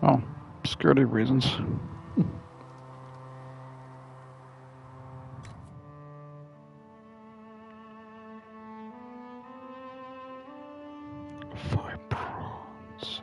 Oh, security reasons. Vibrons.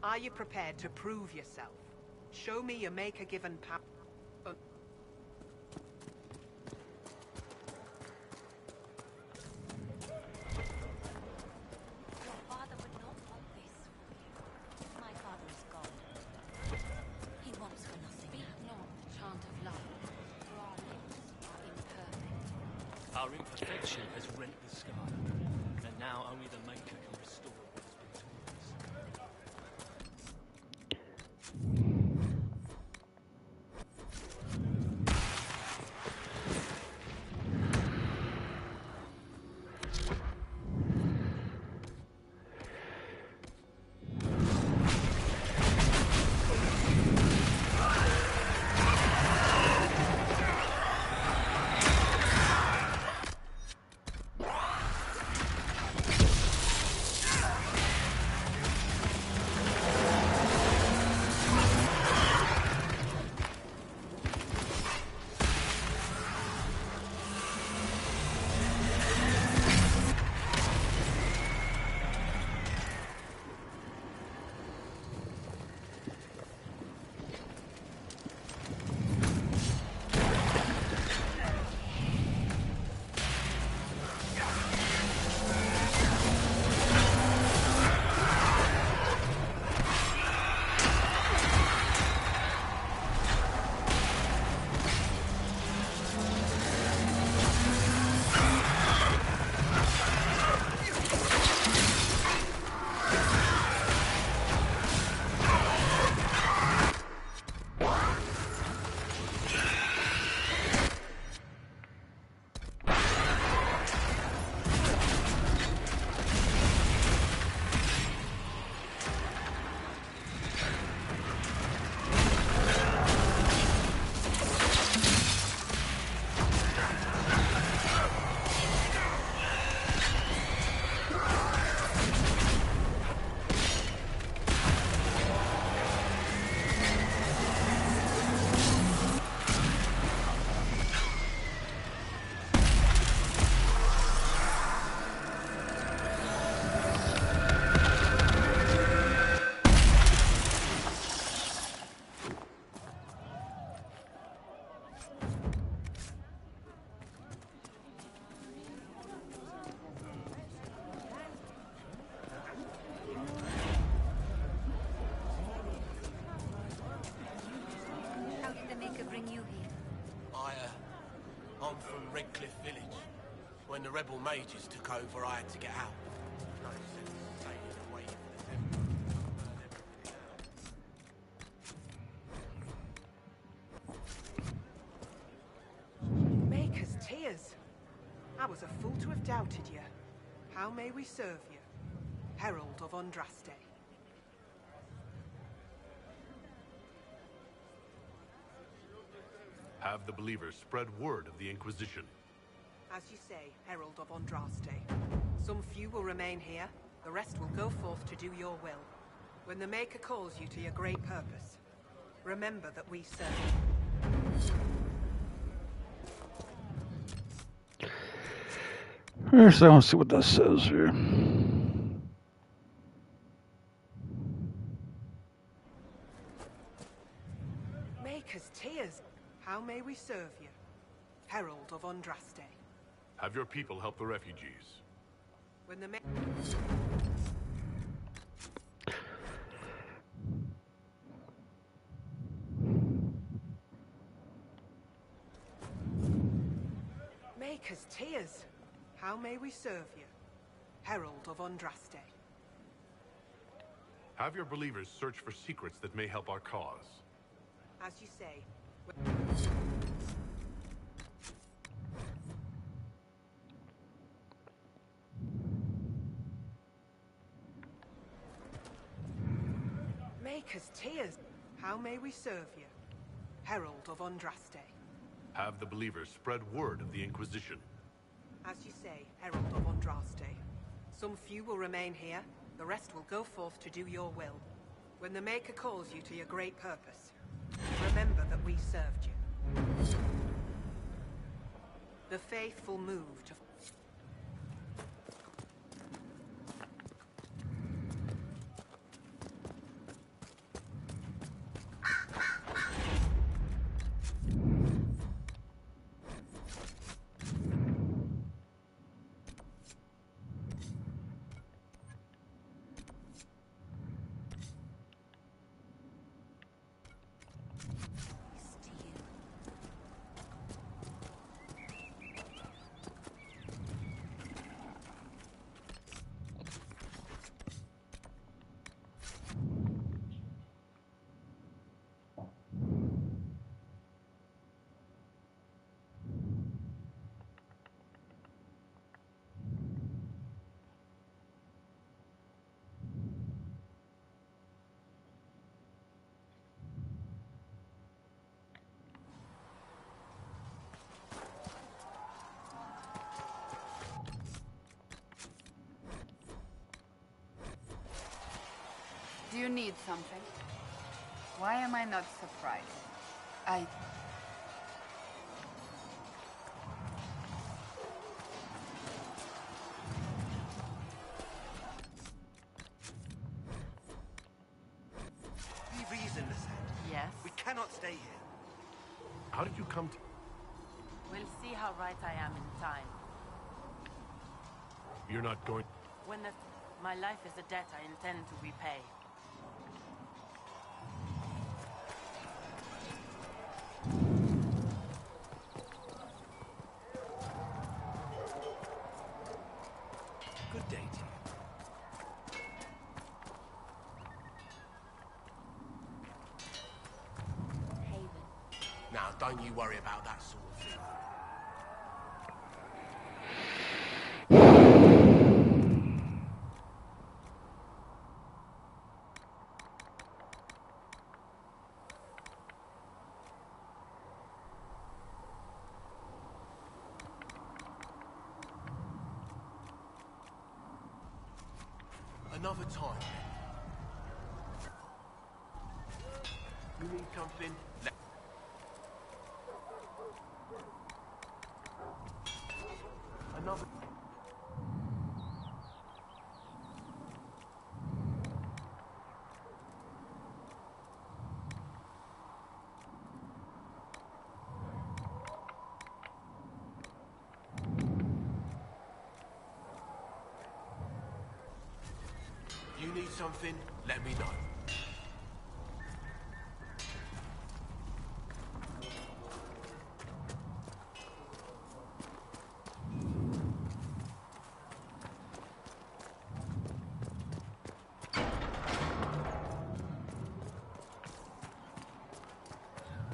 Are you prepared to prove yourself? Show me your Maker-given power. Your father would not want this for you. My father is God. He wants for nothing. Speak not the chant of love, for our lips are imperfect. Our imperfection has rent the sky, and now only the Maker can restore what has been torn. I'm from Redcliffe Village. When the rebel mages took over, I had to get out. No sense staying and waiting for the temple. Maker's tears. I was a fool to have doubted you. How may we serve you? Herald of Andraste. Have the believers spread word of the Inquisition. As you say, Herald of Andraste. Some few will remain here, the rest will go forth to do your will. When the Maker calls you to your great purpose, remember that we serve. Alright, so I want to see what that says here. Maker's tears. How may we serve you? Herald of Andraste. Have your people help the refugees. When the Maker's tears. How may we serve you? Herald of Andraste. Have your believers search for secrets that may help our cause. As you say. Maker's tears. How may we serve you? Herald of Andraste. Have the believers spread word of the Inquisition. As you say, Herald of Andraste. Some few will remain here, the rest will go forth to do your will. When the Maker calls you to your great purpose, remember that we served you. The faithful move to... Do you need something? Why am I not surprised? Be reasonless, Ed. Yes? We cannot stay here. How did you come to... We'll see how right I am in time. You're not going... My life is a debt I intend to repay. Good day to you. Haven. Now, don't you worry about that sort of thing. Another time. You need something? Another... You need something? Let me know.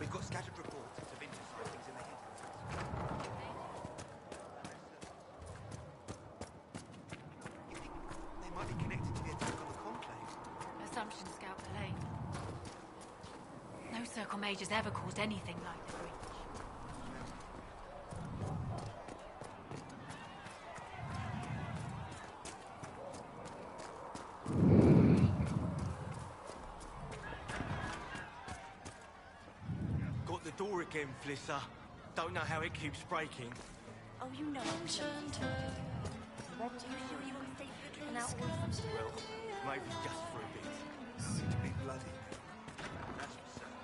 We've got scattered reports of inter sightings in the headquarters. You think they might be connected to the attack on the Conclave? Assumption, Scout Lane. No Circle Mage has ever caused anything like the breach. Got the door again, Flisser. Don't know how it keeps breaking. Oh, you know I'm sure. Do you feel you can stay put an outward from still? Well, maybe just for a bit. Need to be bloody. That's for certain.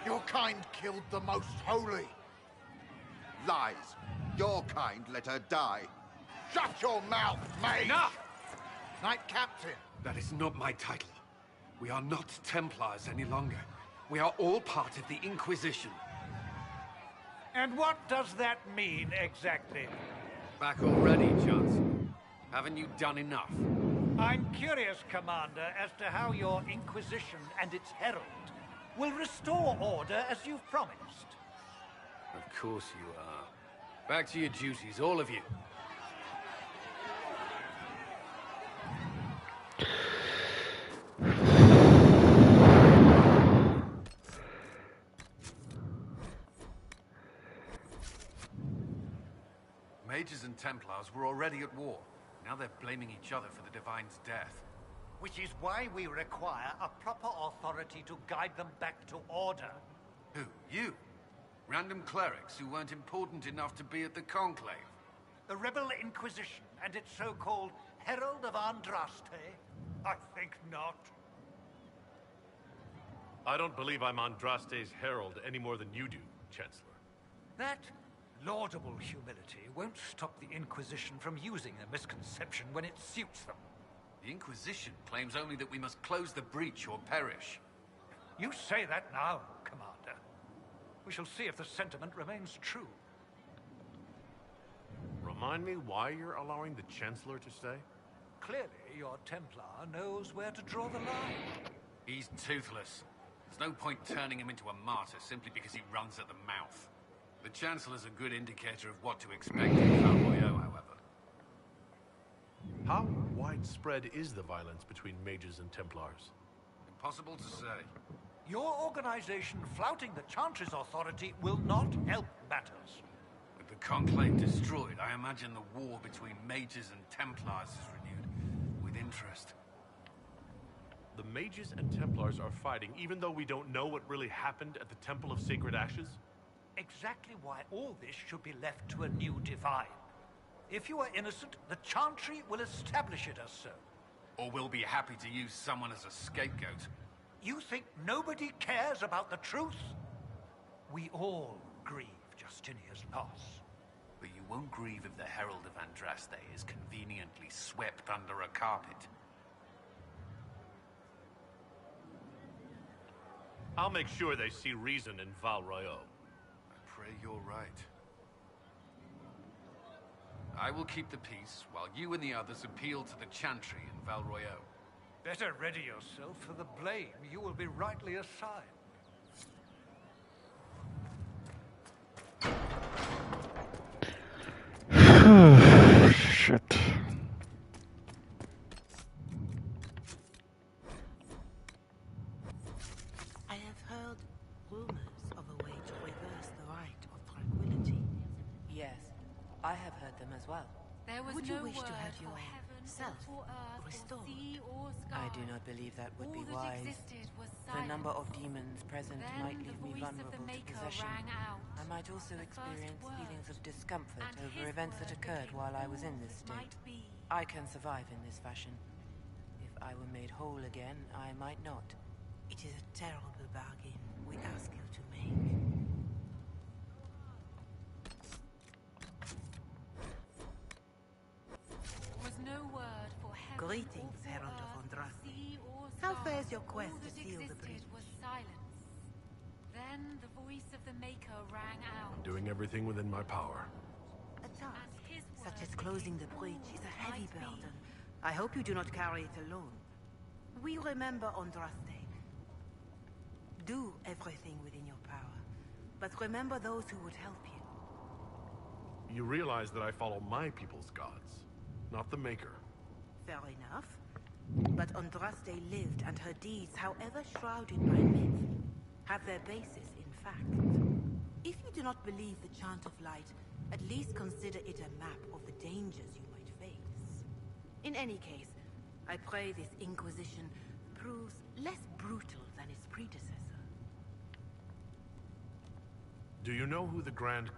Your kind killed the most holy. Lies. Your kind let her die. Shut your mouth, mate! Enough! Knight Captain. That is not my title. We are not Templars any longer. We are all part of the Inquisition. And what does that mean, exactly? Back already, Johnson. Haven't you done enough? I'm curious, Commander, as to how your Inquisition and its herald will restore order as you've promised. Of course you are. Back to your duties, all of you. Mages and Templars were already at war. Now they're blaming each other for the Divine's death. Which is why we require a proper authority to guide them back to order. Who? You? Random clerics who weren't important enough to be at the Conclave? The Rebel Inquisition and its so-called Herald of Andraste? I think not. I don't believe I'm Andraste's herald any more than you do, Chancellor. That laudable humility won't stop the Inquisition from using a misconception when it suits them. The Inquisition claims only that we must close the breach or perish. You say that now, Commander. We shall see if the sentiment remains true. Remind me why you're allowing the Chancellor to stay? Clearly, your Templar knows where to draw the line. He's toothless. There's no point turning him into a martyr simply because he runs at the mouth. The Chancellor's a good indicator of what to expect in Flamboyant, however. How widespread is the violence between mages and Templars? Impossible to say. Your organization flouting the Chantry's authority will not help matters. With the Conclave destroyed, I imagine the war between mages and Templars is renewed. With interest. The mages and Templars are fighting even though we don't know what really happened at the Temple of Sacred Ashes? Exactly why all this should be left to a new divine. If you are innocent, the Chantry will establish it as so. Or we'll be happy to use someone as a scapegoat. You think nobody cares about the truth? We all grieve Justinia's loss. But you won't grieve if the Herald of Andraste is conveniently swept under a carpet. I'll make sure they see reason in Val Royeaux. I pray you're right. I will keep the peace, while you and the others appeal to the Chantry in Val Royeaux. Better ready yourself for the blame you will be rightly assigned. Shit. I have heard rumors of a way to reverse the rite of tranquility. Yes, I have heard them as well. There was Would no you wish to word have for your heaven, self or for earth, restored? or sea, or sky. I do not believe that would be All that wise. existed was The silence. number of demons present Then might the leave me voice of vulnerable the to Maker possession. rang out. I might also The experience first feelings of word. discomfort And over his events that word occurred became while I was all in this that state. might be. I can survive in this fashion. If I were made whole again, I might not. It is a terrible bargain we ask you to make. Was no word for heaven. Greetings, or for Herald of earth, Andraste. sea, or How sky. fares your quest All to that seal the existed breach? was silence. Then the voice of the Maker rang out. I'm doing everything within my power. A task, And his such word as closing the became breach, all is a that heavy might be. burden. I hope you do not carry it alone. We remember Andraste. Do everything within your power, but remember those who would help you. You realize that I follow my people's gods, not the Maker. Fair enough. But Andraste lived, and her deeds, however shrouded by myth, have their basis in fact. If you do not believe the Chant of Light, at least consider it a map of the dangers you might face. In any case, I pray this Inquisition proves less brutal than its predecessor. Do you know who the Grand...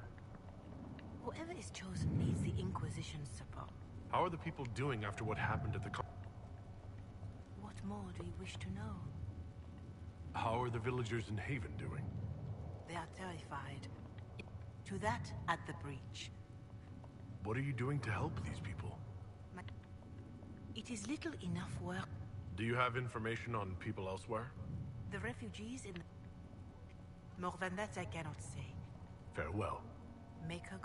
Whoever is chosen needs the Inquisition's support. How are the people doing after what happened at the... What more do you wish to know? How are the villagers in Haven doing? They are terrified. To that at the breach. What are you doing to help these people? It is little enough work. Do you have information on people elsewhere? The refugees in the... More than that I cannot say. Farewell. Make her...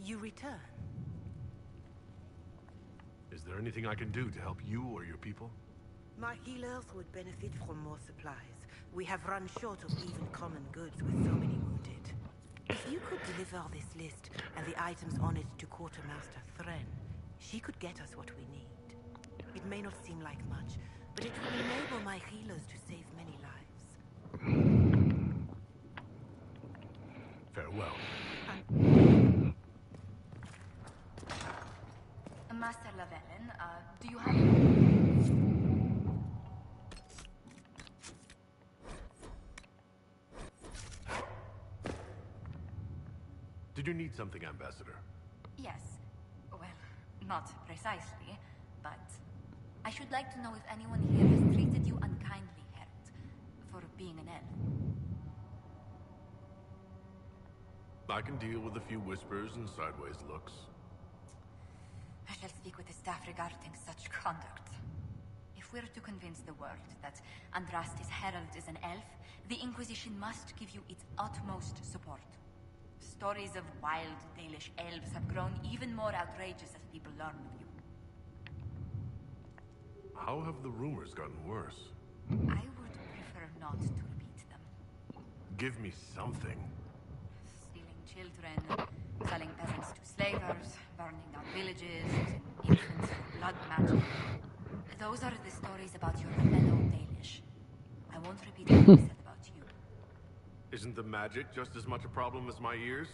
You return. Is there anything I can do to help you or your people? My healers would benefit from more supplies. We have run short of even common goods with so many wounded. If you could deliver this list and the items on it to Quartermaster Thren, she could get us what we need. It may not seem like much, but it will enable my healers to save many lives. Farewell. Master Lavellen, do you have... Did you need something, Ambassador? Yes. Well, not precisely, but... I should like to know if anyone here has treated you unkindly, Herald, for being an elf. I can deal with a few whispers and sideways looks. I shall speak with the staff regarding such conduct. If we're to convince the world that Andraste's herald is an elf, the Inquisition must give you its utmost support. Stories of wild Dalish elves have grown even more outrageous as people learn of you. How have the rumors gotten worse? I would prefer not to repeat them. Give me something. Stealing children, selling peasants to slavers, burning down villages, using infants for blood magic. Those are the stories about your fellow Danish. I won't repeat what I said about you. Isn't the magic just as much a problem as my ears?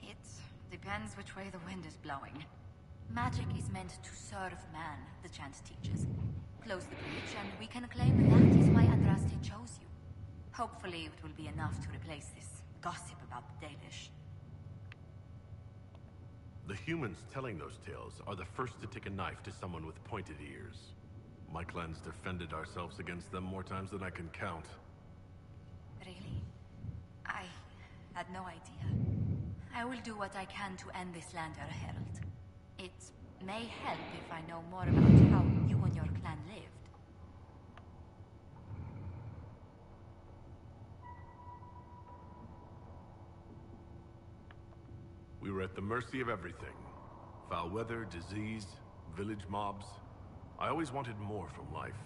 It depends which way the wind is blowing. Magic is meant to serve man, the chant teaches. Close the breach, and we can claim that is why Andraste chose you. Hopefully it will be enough to replace this gossip about the Dalish. The humans telling those tales are the first to take a knife to someone with pointed ears. My clan's defended ourselves against them more times than I can count. Really? I had no idea. I will do what I can to end this slander, Herald. It may help if I know more about how you and your clan lived. We were at the mercy of everything. Foul weather, disease, village mobs. I always wanted more from life.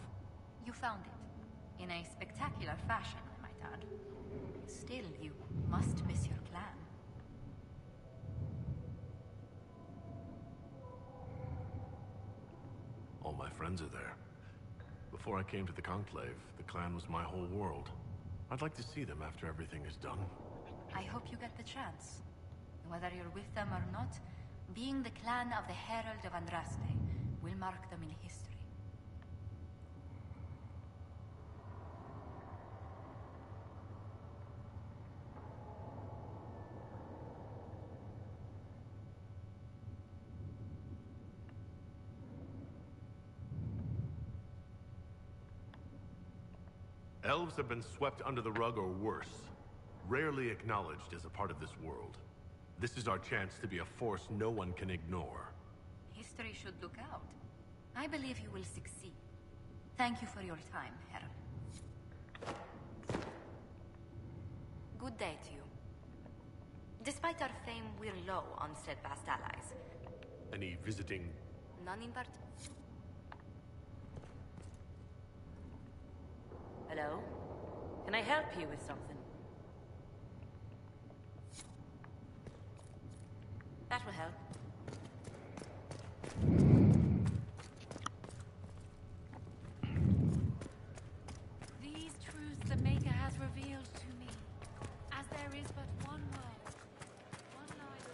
You found it. In a spectacular fashion, I might add. Still, you must miss your clan. All my friends are there. Before I came to the Conclave, the clan was my whole world. I'd like to see them after everything is done. I hope you get the chance. Whether you're with them or not, being the clan of the Herald of Andraste will mark them in history. Elves have been swept under the rug or worse, rarely acknowledged as a part of this world. This is our chance to be a force no one can ignore. History should look out. I believe you will succeed. Thank you for your time, Herald. Good day to you. Despite our fame, we're low on steadfast allies. Any visiting? None in part. Hello? Can I help you with something? That will help. These truths the Maker has revealed to me, as there is but one world, one life.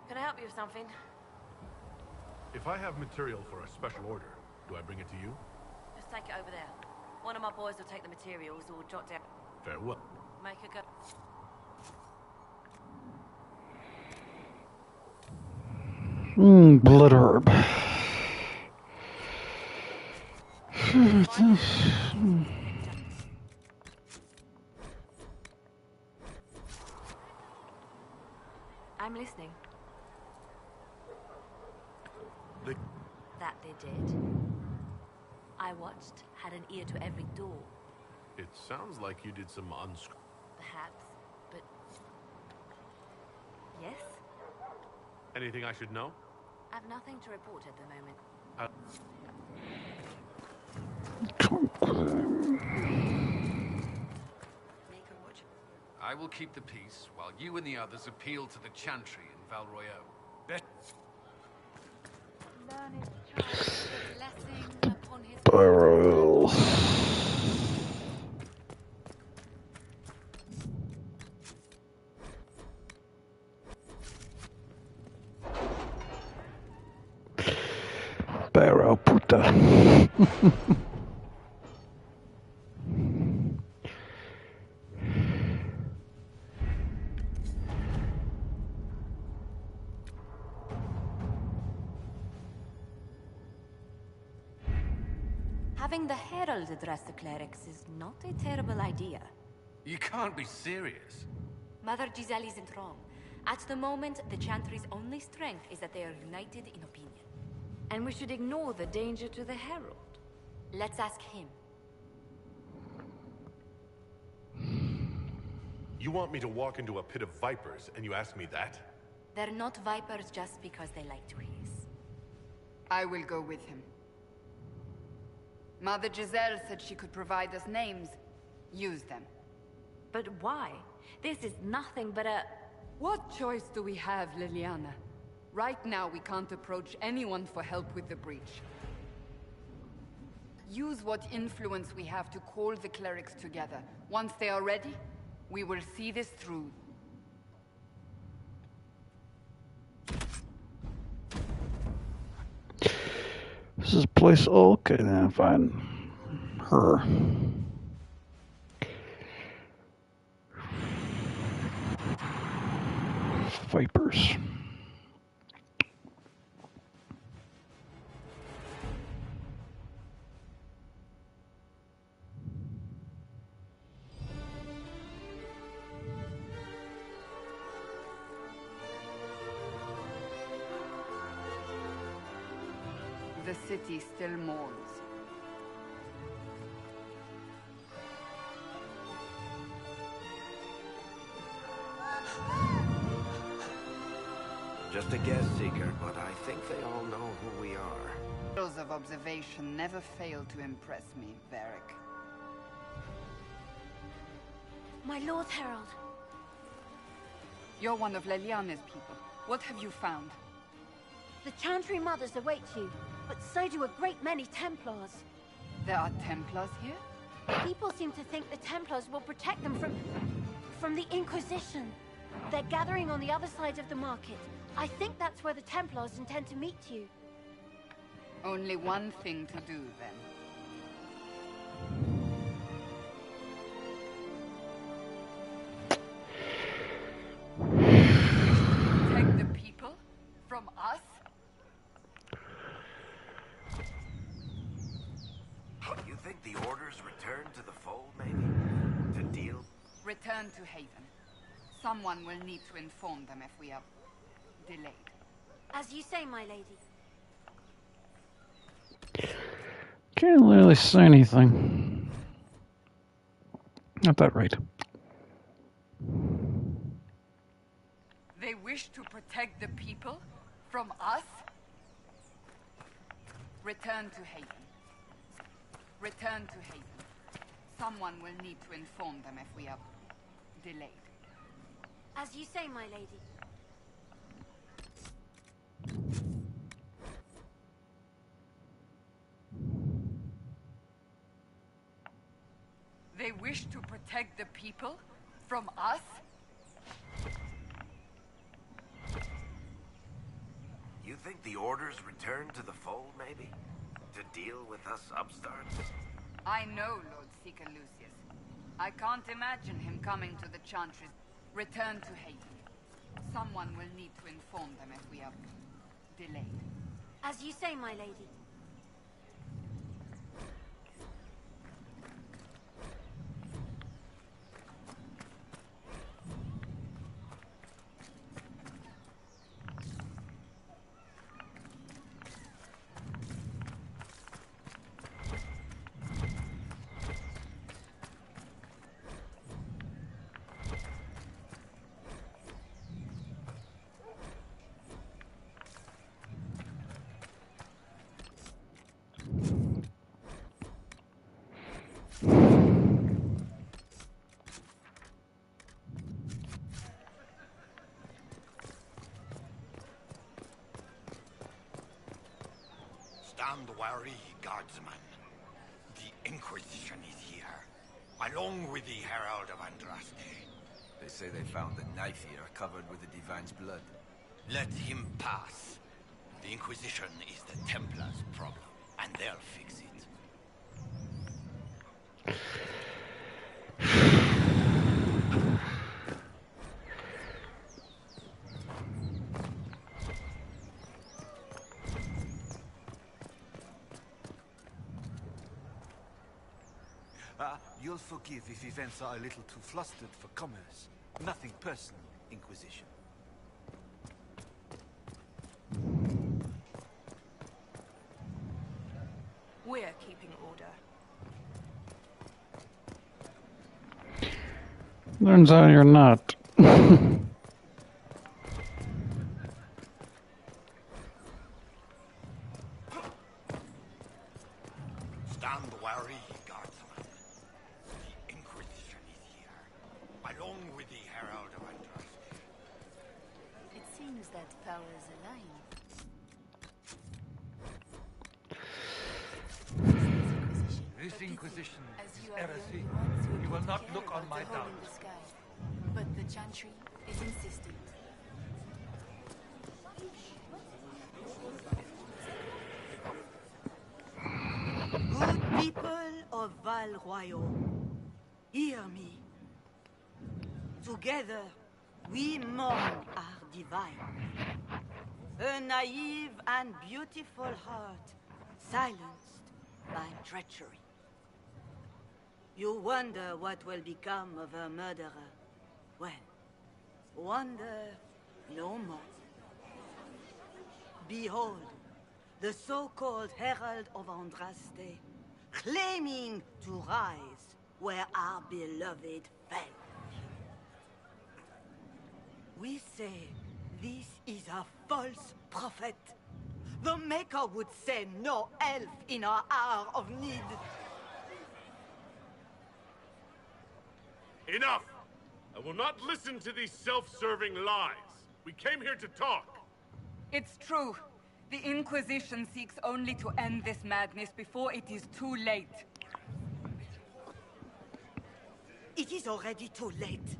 Can I help you with something? If I have material for a special order, do I bring it to you? Just take it over there. One of my boys will take the materials or jot down. Farewell. Make a go. Blood herb. I'm listening. They... That they did. I watched, had an ear to every door. It sounds like you did some Perhaps, but... Yes? Anything I should know? I've nothing to report at the moment. I will keep the peace, while you and the others appeal to the Chantry in Val Royeaux. Learn his child the blessing upon his Barrel. Barrel puta. Having the Herald address the clerics is not a terrible idea. You can't be serious. Mother Giselle isn't wrong. At the moment, the Chantry's only strength is that they are united in opinion. And we should ignore the danger to the Herald. Let's ask him. You want me to walk into a pit of vipers, and you ask me that? They're not vipers just because they like to hiss. I will go with him. Mother Giselle said she could provide us names. Use them. But why? This is nothing but a... What choice do we have, Liliana? Right now, we can't approach anyone for help with the breach. Use what influence we have to call the clerics together. Once they are ready, we will see this through. This is a place. Okay, then fine. Her. Vipers. The city still mourns. Just a guess, Seeker, but I think they all know who we are. Those of observation never fail to impress me, Varric. My Lord Herald. You're one of Leliana's people. What have you found? The Chantry Mothers await you, but so do a great many Templars. There are Templars here? People seem to think the Templars will protect them from the Inquisition. They're gathering on the other side of the market. I think that's where the Templars intend to meet you. Only one thing to do, then. Protect the people from us? You think the orders return to the fold, maybe? To deal? Return to Haven. Someone will need to inform them if we are delayed. As you say, my lady. Can't really say anything. Not that right. They wish to protect the people from us? Return to Haven. Return to Haven. Someone will need to inform them if we are delayed. As you say, my lady. They wish to protect the people from us? You think the orders return to the fold, maybe? To deal with us upstarts? I know Lord Seeker Lucius. I can't imagine him coming to the Chantry's. Return to Haven. Someone will need to inform them if we are delayed. As you say, my lady. Stand wary, guardsman. The Inquisition is here, along with the Herald of Andraste. They say they found the knife here covered with the Divine's blood. Let him pass. The Inquisition is the Templars' problem, and they'll fix it. You'll forgive if events are a little too flustered for commerce. Nothing personal, Inquisition. We're keeping order. Turns out you're not. Stand wary, guardsman. The Inquisition that powers align. This Inquisition As is you are the heresy. only ones who You will don't not care look on about my the hole in doubt. the sky. But the Chantry is insistent. Good people of Val Royaux, hear me. Together, we mourn our divine. A naive and beautiful heart, silenced by treachery. You wonder what will become of her murderer. Well, wonder no more. Behold, the so-called Herald of Andraste, claiming to rise where our beloved fell. We say this is a false prophet. The Maker would send no elf in our hour of need. Enough! I will not listen to these self-serving lies. We came here to talk. It's true. The Inquisition seeks only to end this madness before it is too late. It is already too late.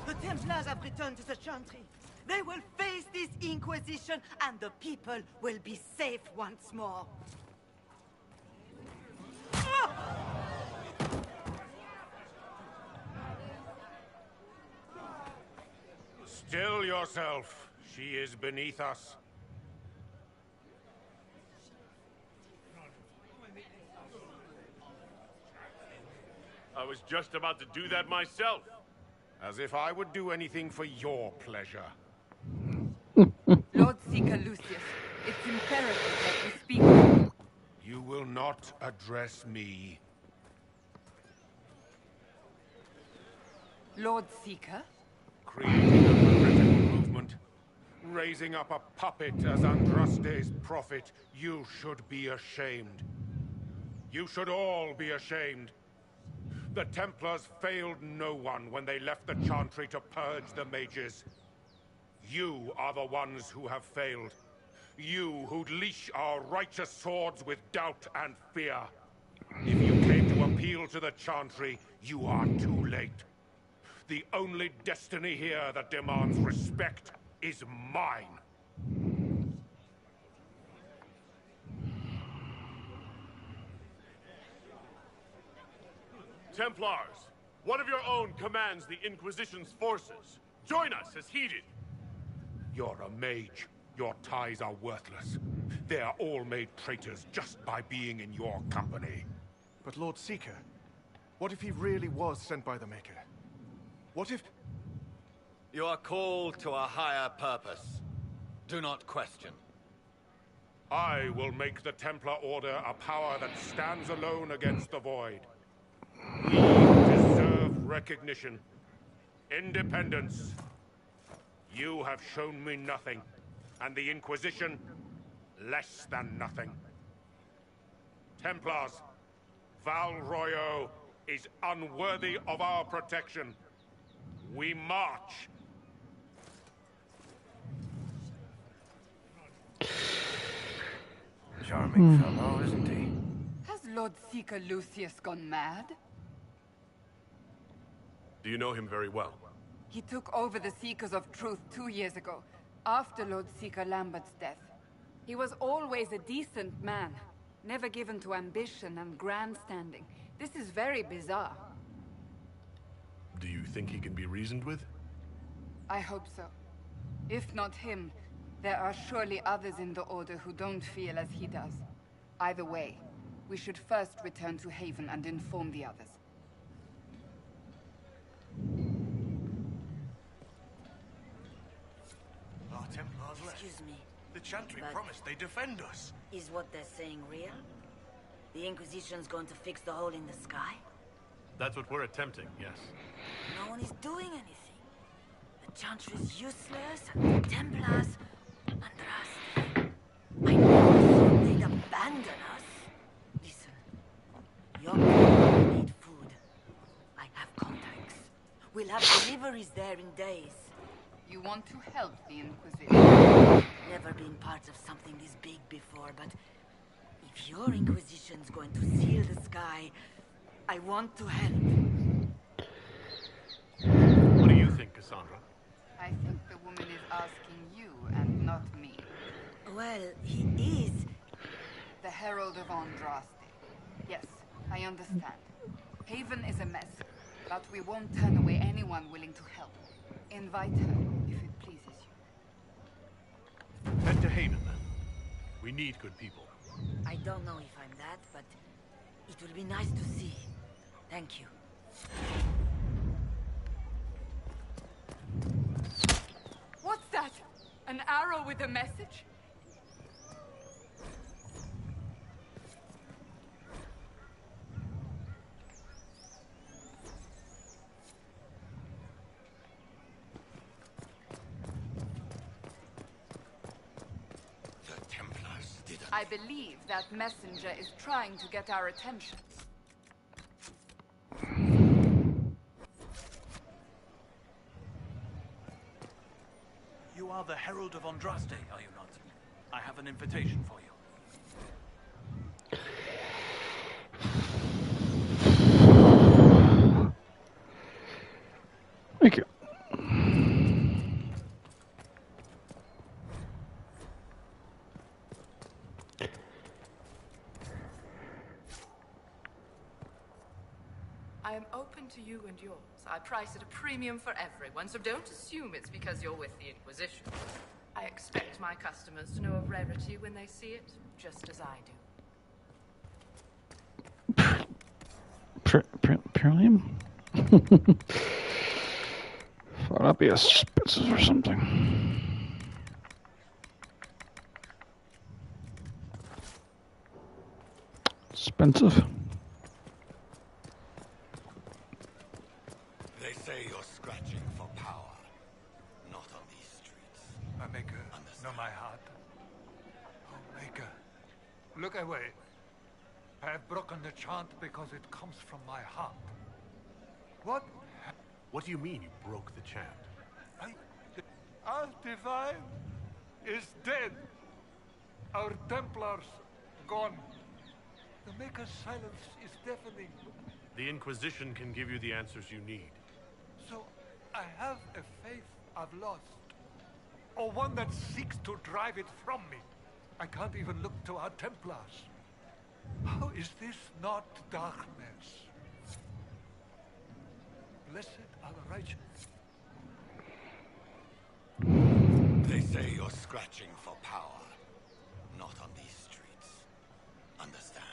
The Templars have returned to the Chantry. They will face this Inquisition, and the people will be safe once more. Still yourself. She is beneath us. I was just about to do that myself. As if I would do anything for your pleasure. Lord Seeker Lucius, it's imperative that we speak with you. You will not address me. Lord Seeker? Creating a heretical movement. Raising up a puppet as Andraste's prophet. You should be ashamed. You should all be ashamed. The Templars failed no one when they left the Chantry to purge the mages. You are the ones who have failed. You who'd leash our righteous swords with doubt and fear. If you came to appeal to the Chantry, you are too late. The only destiny here that demands respect is mine. Templars, one of your own commands the Inquisition's forces. Join us as heeded. You're a mage. Your ties are worthless. They are all made traitors just by being in your company. But Lord Seeker, what if he really was sent by the Maker? What if... You are called to a higher purpose. Do not question. I will make the Templar Order a power that stands alone against the Void. We deserve recognition. Independence. You have shown me nothing, and the Inquisition, less than nothing. Templars, Val Royaux is unworthy of our protection. We march. Charming fellow, isn't he? Has Lord Seeker Lucius gone mad? Do you know him very well? He took over the Seekers of Truth 2 years ago, after Lord Seeker Lambert's death. He was always a decent man, never given to ambition and grandstanding. This is very bizarre. Do you think he can be reasoned with? I hope so. If not him, there are surely others in the Order who don't feel as he does. Either way, we should first return to Haven and inform the others. Our Templars left. Excuse me. The Chantry but promised they'd defend us. Is what they're saying real? The Inquisition's going to fix the hole in the sky? That's what we're attempting, yes. No one is doing anything. The Chantry's useless, and the Templars... Andraste... I never thought they'd abandon us. Listen, your people need food. I have contacts. We'll have deliveries there in days. You want to help the Inquisition? Never been part of something this big before, but if your Inquisition's going to seal the sky, I want to help. What do you think, Cassandra? I think the woman is asking you and not me. Well, he is. The Herald of Andraste. Yes, I understand. Haven is a mess, but we won't turn away anyone willing to help. Invite her, if it pleases you. Head to Haven, then. We need good people. I don't know if I'm that, but it will be nice to see. Thank you. What's that? An arrow with a message? I believe that messenger is trying to get our attention. You are the Herald of Andraste, are you not? I have an invitation for you. Thank you. I am open to you and yours. I price at a premium for everyone, so don't assume it's because you're with the Inquisition. I expect my customers to know a rarity when they see it, just as I do. Premium? Thought that'd be expensive or something. Expensive? They say you're scratching for power. Not on these streets. My maker, know my heart. Oh, maker, look away. I have broken the chant because it comes from my heart. What? What do you mean you broke the chant? Our divine is dead. Our Templars gone. The Maker's silence is deafening. The Inquisition can give you the answers you need. So I have a faith I've lost. Or one that seeks to drive it from me. I can't even look to our Templars. How is this not darkness? Blessed are the righteous. They say you're scratching for power. Not on these streets. Understand?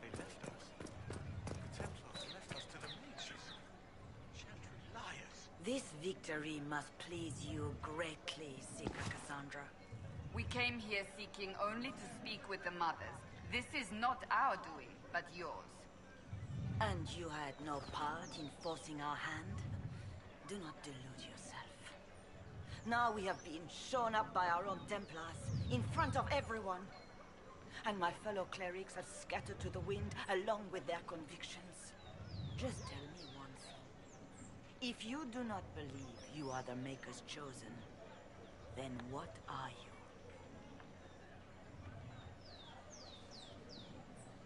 They left us. The Templars left us to the mages. Chantry liars. This victory must please you greatly, Seeker Cassandra. We came here seeking only to speak with the mothers. This is not our doing, but yours. And you had no part in forcing our hand? Do not delude yourself. Now we have been shown up by our own Templars, in front of everyone. And my fellow clerics have scattered to the wind along with their convictions. Just tell me one thing. If you do not believe you are the Maker's chosen, then what are you?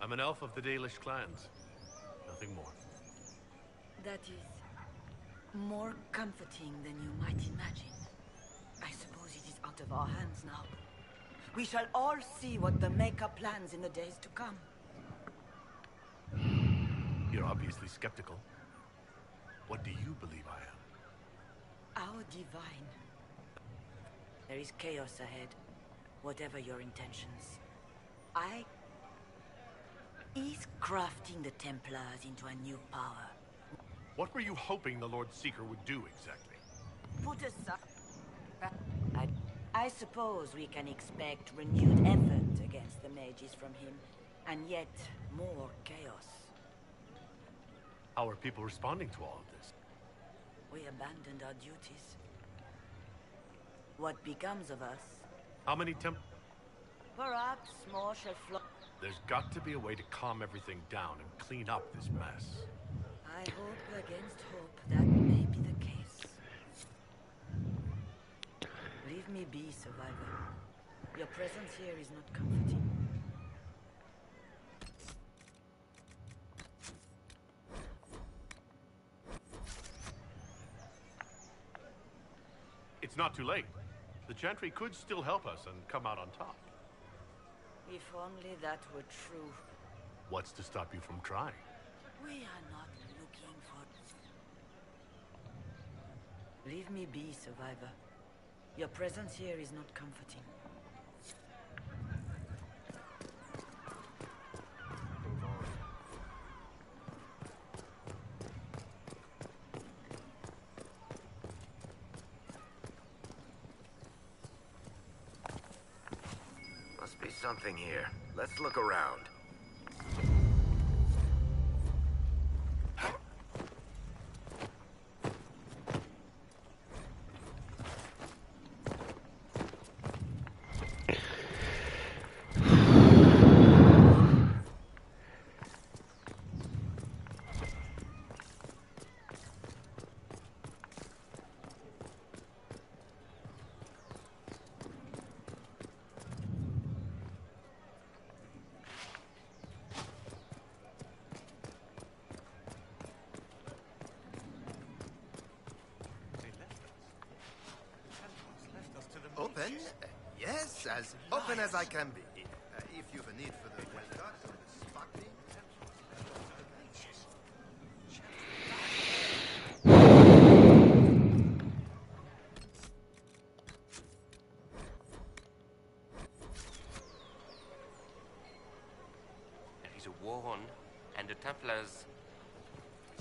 I'm an elf of the Dalish clans. Nothing more. That is more comforting than you might imagine. I suppose it is out of our hands now. We shall all see what the Maker plans in the days to come. You're obviously skeptical. What do you believe I am? Our divine. There is chaos ahead, whatever your intentions. He's crafting the Templars into a new power. What were you hoping the Lord Seeker would do exactly? Put aside. I suppose we can expect renewed effort against the mages from him, and yet more chaos. How are people responding to all of this? We abandoned our duties. What becomes of us? How many Perhaps more shall flow. There's got to be a way to calm everything down and clean up this mess. I hope against hope that may be the case. Leave me be, survivor. Your presence here is not comforting. It's not too late. The Chantry could still help us and come out on top. If only that were true. What's to stop you from trying? We are not looking for... Leave me be, survivor. Your presence here is not comforting. Must be something here. Let's look around. Open? Yes, as open as I can be. If you've a need for the well-cut or the sparkling. There is a war on, and the Templars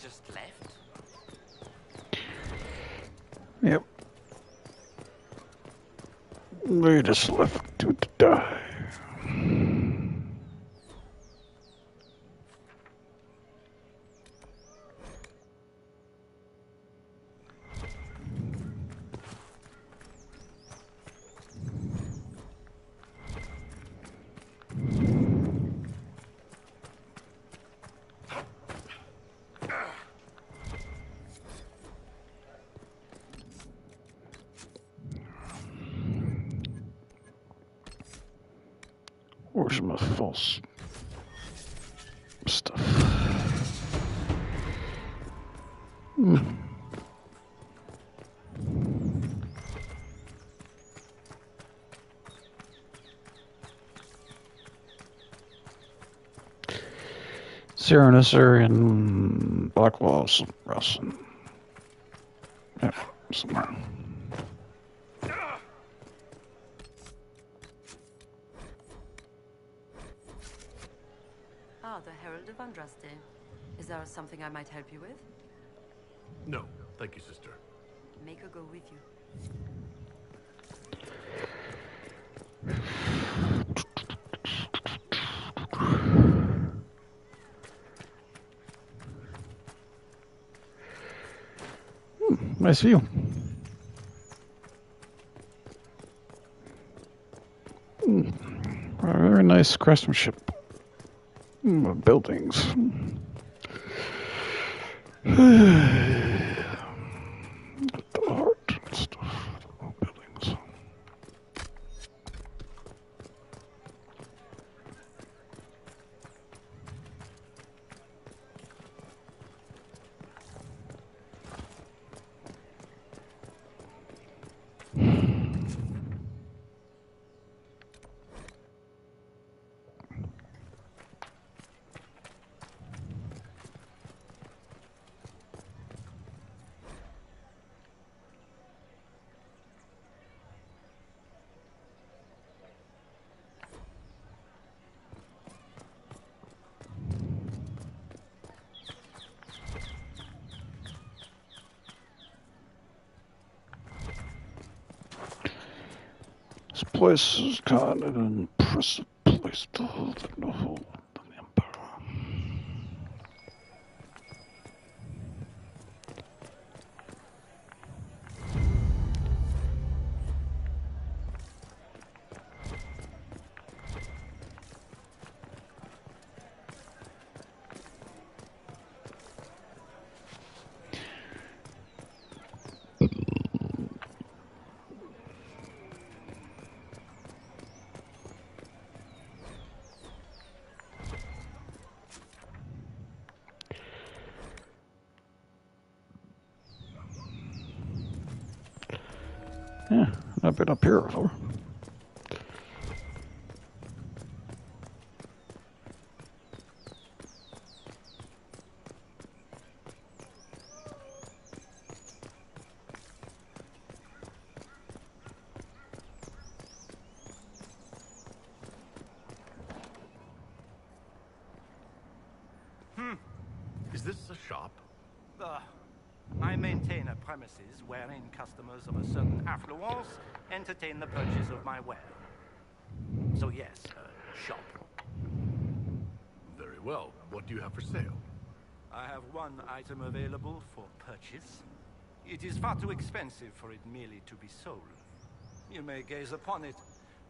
just left. Yep. They just left to die. Where's my false stuff? Cyrenus and Blackwall's Russell. Yep, somewhere. Ah, the Herald of Andraste. Is there something I might help you with? No, thank you, sister. Make her go with you. Nice view. Very nice craftsmanship. Buildings. The art and stuff. Buildings. This place is kind of an impressive place to hold in the whole of the Empire. Yeah, I've been up here before. Is this a shop? I maintain a premises wherein customers of a certain affluence entertain the purchase of my ware. So yes, a shop. Very well. What do you have for sale? I have one item available for purchase. It is far too expensive for it merely to be sold. You may gaze upon it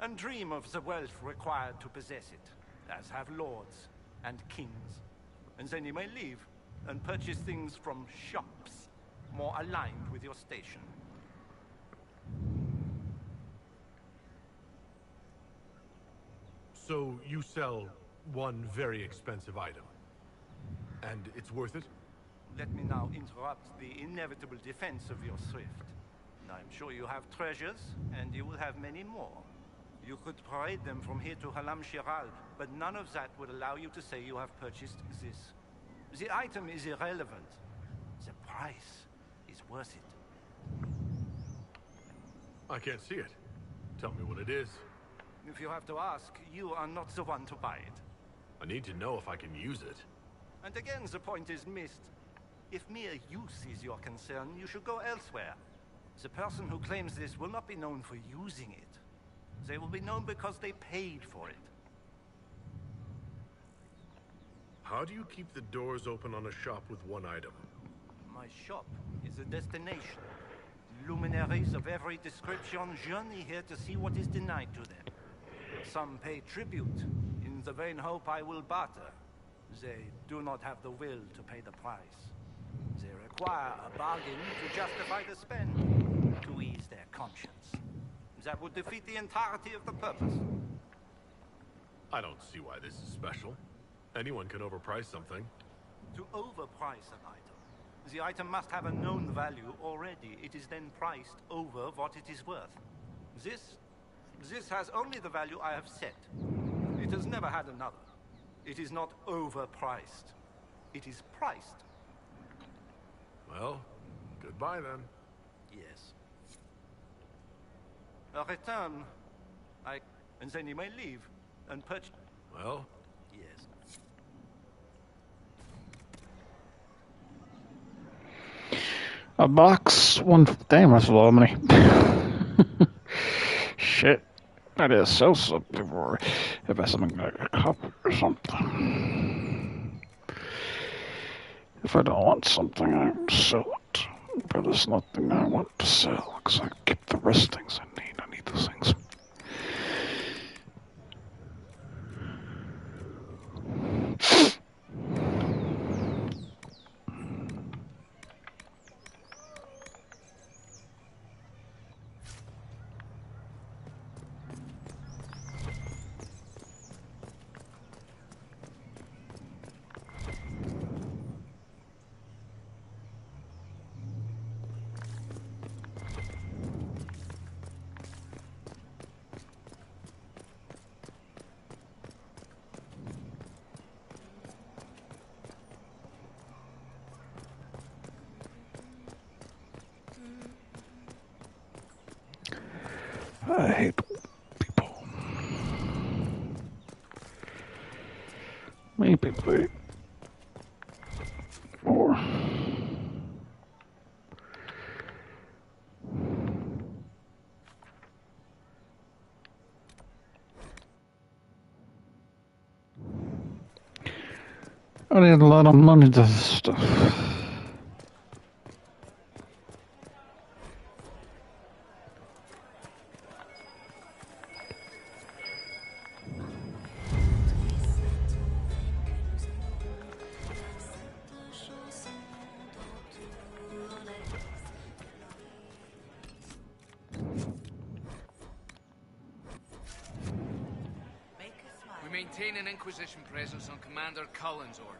and dream of the wealth required to possess it, as have lords and kings. And then you may leave and purchase things from shops more aligned with your station. So you sell one very expensive item, and it's worth it? Let me now interrupt the inevitable defense of your thrift. I'm sure you have treasures, and you will have many more. You could parade them from here to Halam Shiral, but none of that would allow you to say you have purchased this. The item is irrelevant. The price is worth it. I can't see it. Tell me what it is. If you have to ask, you are not the one to buy it. I need to know if I can use it. And again, the point is missed. If mere use is your concern, you should go elsewhere. The person who claims this will not be known for using it. They will be known because they paid for it. How do you keep the doors open on a shop with one item? My shop is a destination. Luminaries of every description journey here to see what is denied to them. Some pay tribute in the vain hope I will barter. They do not have the will to pay the price. They require a bargain to justify the spend, to ease their conscience. That would defeat the entirety of the purpose. I don't see why this is special. Anyone can overprice something. To overprice an item, the item must have a known value already. It is then priced over what it is worth. This has only the value I have set. It has never had another. It is not overpriced. It is priced. Well, goodbye then. Yes. A return. And then you may leave and purchase. Well? Yes. A box, one. Damn, that's a lot of money. Shit. I did sell something before. If I something like a cup or something. If I don't want something, I sell it. But there's nothing I want to sell because I keep the rest things I need. I need those things. I hate people. Many people hate more. I need a lot of money to this stuff. We maintain an Inquisition presence on Commander Cullen's orders.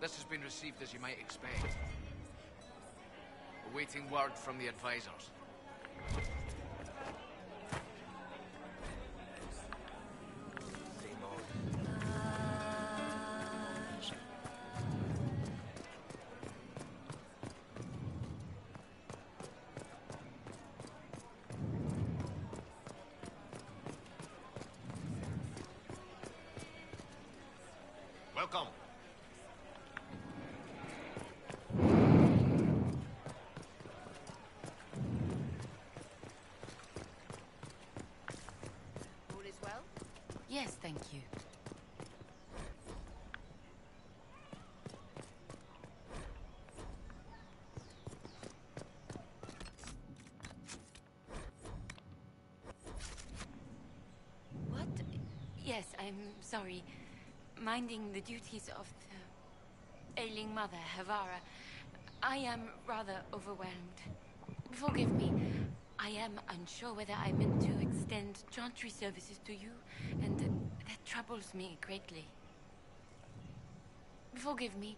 This has been received as you might expect. Awaiting word from the advisors. Welcome. All is well? Yes, thank you. What? Yes, I'm sorry. Minding the duties of the ailing mother, Havara. I am rather overwhelmed. Forgive me. I am unsure whether I meant to extend chantry services to you, and that troubles me greatly. Forgive me.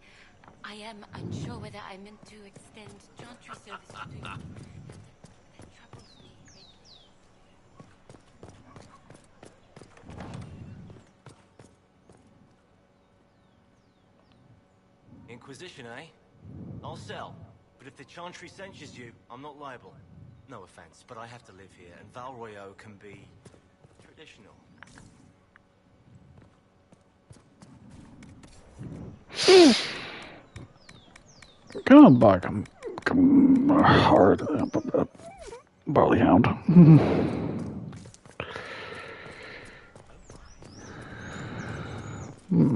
I am unsure whether I meant to extend chantry services to you, and that troubles me greatly. Inquisition, eh? I'll sell. But if the Chantry censures you, I'm not liable. No offense, but I have to live here, and Val Royeaux can be traditional. Come back and come hard, barley hound.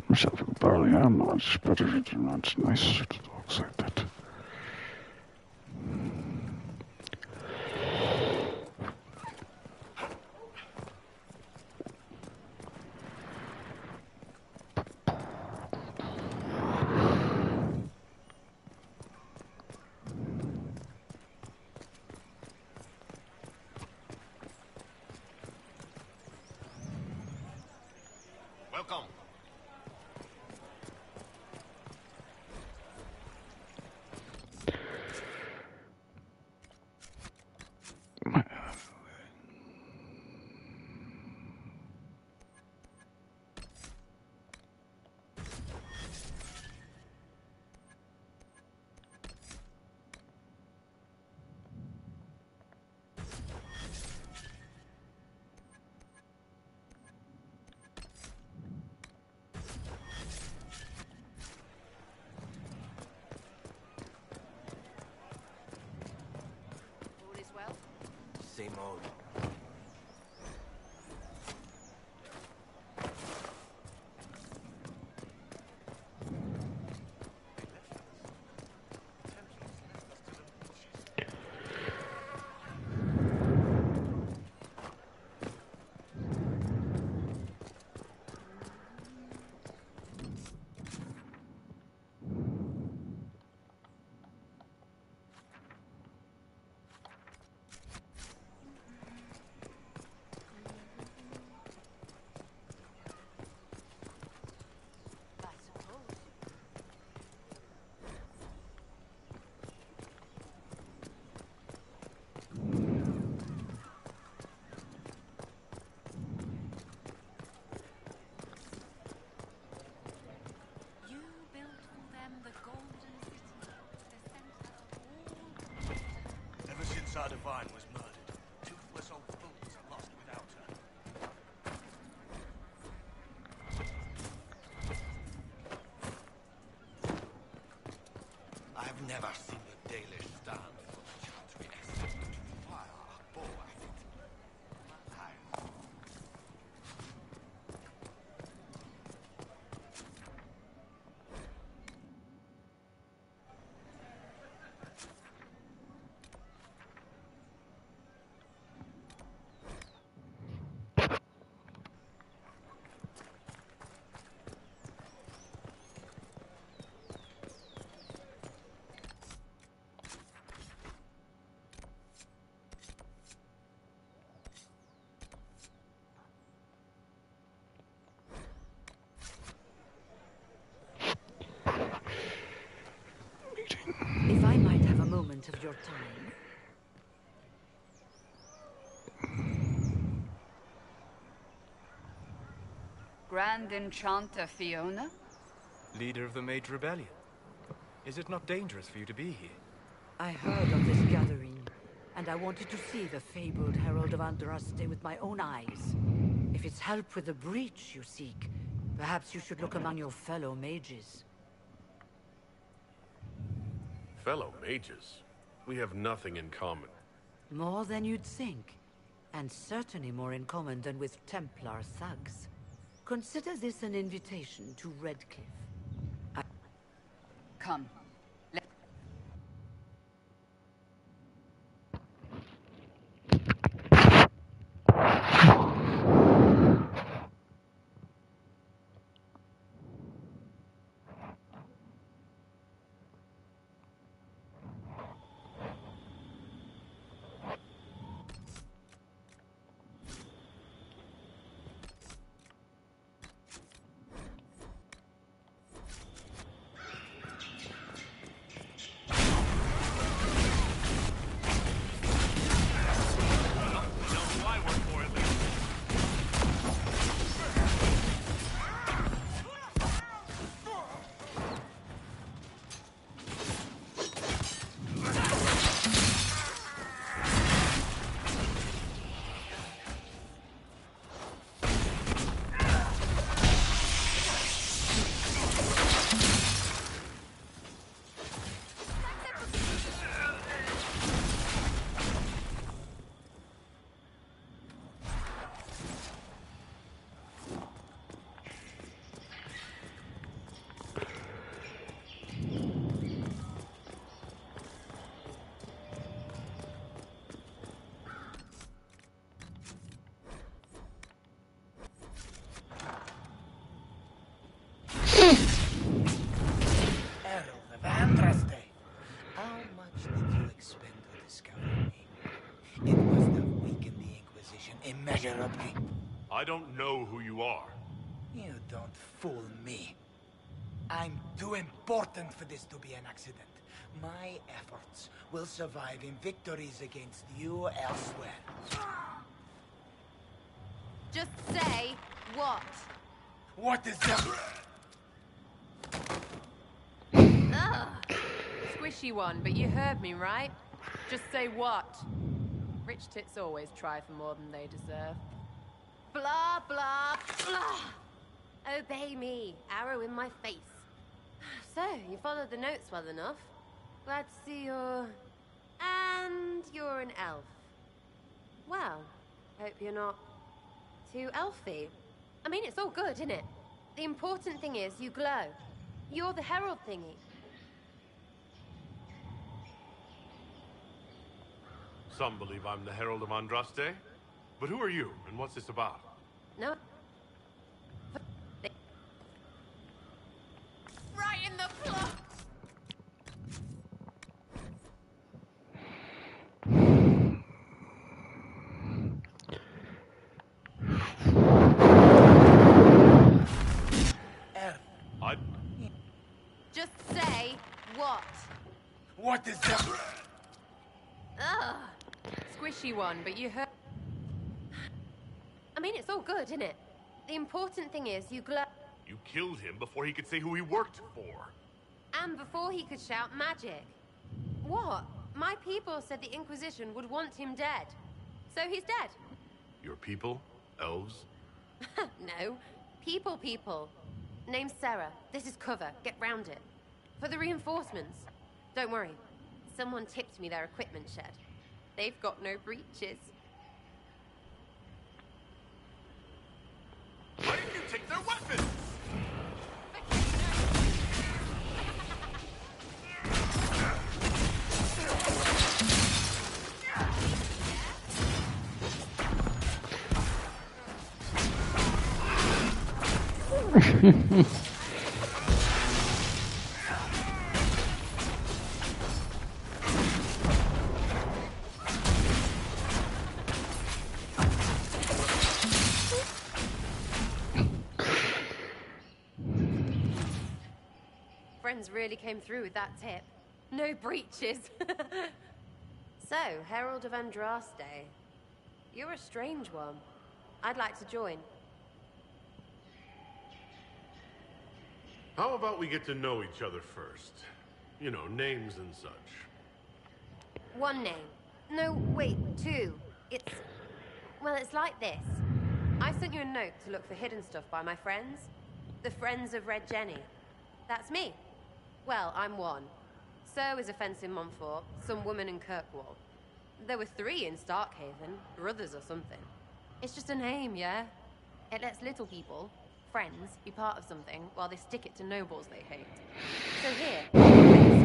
Myself a barley hound, much better. It's nice to dogs like that. Welcome. All is well? Same old. Ever since our divine was murdered, toothless old fools are lost without her. I have never seen the Dalish stand for the Chantry essence to fire a bow at it. If I might have a moment of your time. Grand Enchanter Fiona? Leader of the Mage Rebellion. Is it not dangerous for you to be here? I heard of this gathering, and I wanted to see the fabled Herald of Andraste with my own eyes. If it's help with the breach you seek, Perhaps you should look among your fellow mages. Fellow mages? We have nothing in common. More than you'd think. And certainly more in common than with Templar thugs. Consider this an invitation to Redcliffe. Come. Immeasurably. I don't know who you are. You don't fool me. I'm too important for this to be an accident. My efforts will survive in victories against you elsewhere. Just say what? What is that? Ugh. Squishy one, but you heard me, right? Just say what? Rich tits always try for more than they deserve. Blah, blah, blah. Obey me. Arrow in my face. So, you followed the notes well enough. Glad to see you're... And you're an elf. Well, hope you're not too elfy. I mean, it's all good, isn't it? The important thing is you glow. You're the herald thingy. Some believe I'm the Herald of Andraste. But who are you, and what's this about? No. Right in the plot! Just say what? What is that? Ugh. Squishy one, but you heard... I mean, it's all good, isn't it? The important thing is you glow... You killed him before he could say who he worked for. And before he could shout magic. What? My people said the Inquisition would want him dead. So he's dead. Your people? Elves? No. People. Name's Sarah. This is cover. Get round it. For the reinforcements. Don't worry. Someone tipped me their equipment shed. They've got no breaches. Why didn't you take their weapons? Friends really came through with that tip. No breaches. So, Herald of Andraste. You're a strange one. I'd like to join. How about we get to know each other first? You know, names and such. One name. No, wait, two. Well, it's like this. I sent you a note to look for hidden stuff by my friends. The Friends of Red Jenny. That's me. Well, I'm one. So is a fence in Montfort, some woman in Kirkwall. There were 3 in Starkhaven, brothers or something. It's just a name, yeah? It lets little people, friends, be part of something while they stick it to nobles they hate. So here,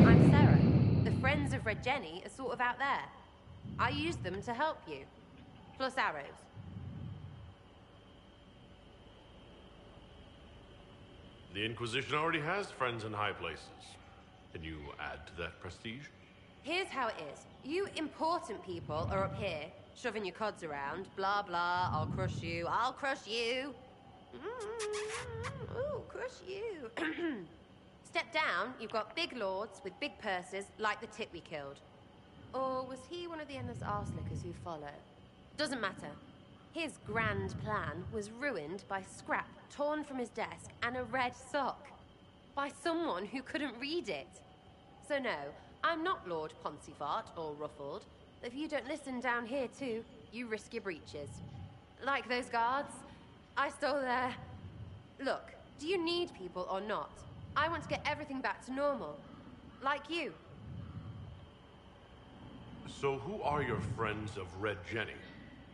I'm Sarah. The Friends of Red Jenny are sort of out there. I use them to help you. Plus arrows. The Inquisition already has friends in high places. Can you add to that prestige? Here's how it is. You important people are up here, shoving your cods around. Blah, blah, I'll crush you, I'll crush you. Ooh, crush you. Step down, you've got big lords with big purses, like the tit we killed. Or was he one of the endless arse-lickers who follow? Doesn't matter. His grand plan was ruined by scrap torn from his desk and a red sock. By someone who couldn't read it. So no, I'm not Lord Poncyfart or Ruffled. If you don't listen down here too, you risk your breeches. Like those guards, I stole their... Look, do you need people or not? I want to get everything back to normal. Like you. So who are your friends of Red Jenny?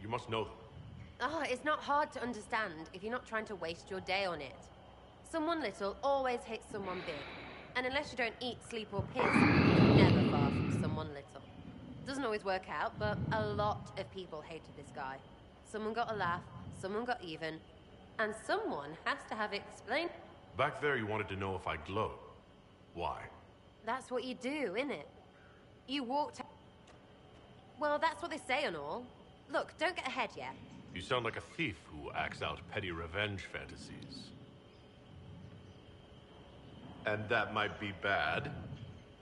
You must know them. Oh, it's not hard to understand if you're not trying to waste your day on it. Someone little always hates someone big. And unless you don't eat, sleep, or piss, you're never far from someone little. Doesn't always work out, but a lot of people hated this guy. Someone got a laugh, someone got even, and someone has to have it explained. Back there you wanted to know if I glowed. Why? That's what you do, innit? You walked... Well, that's what they say and all. Look, don't get ahead yet. You sound like a thief who acts out petty revenge fantasies. And that might be bad.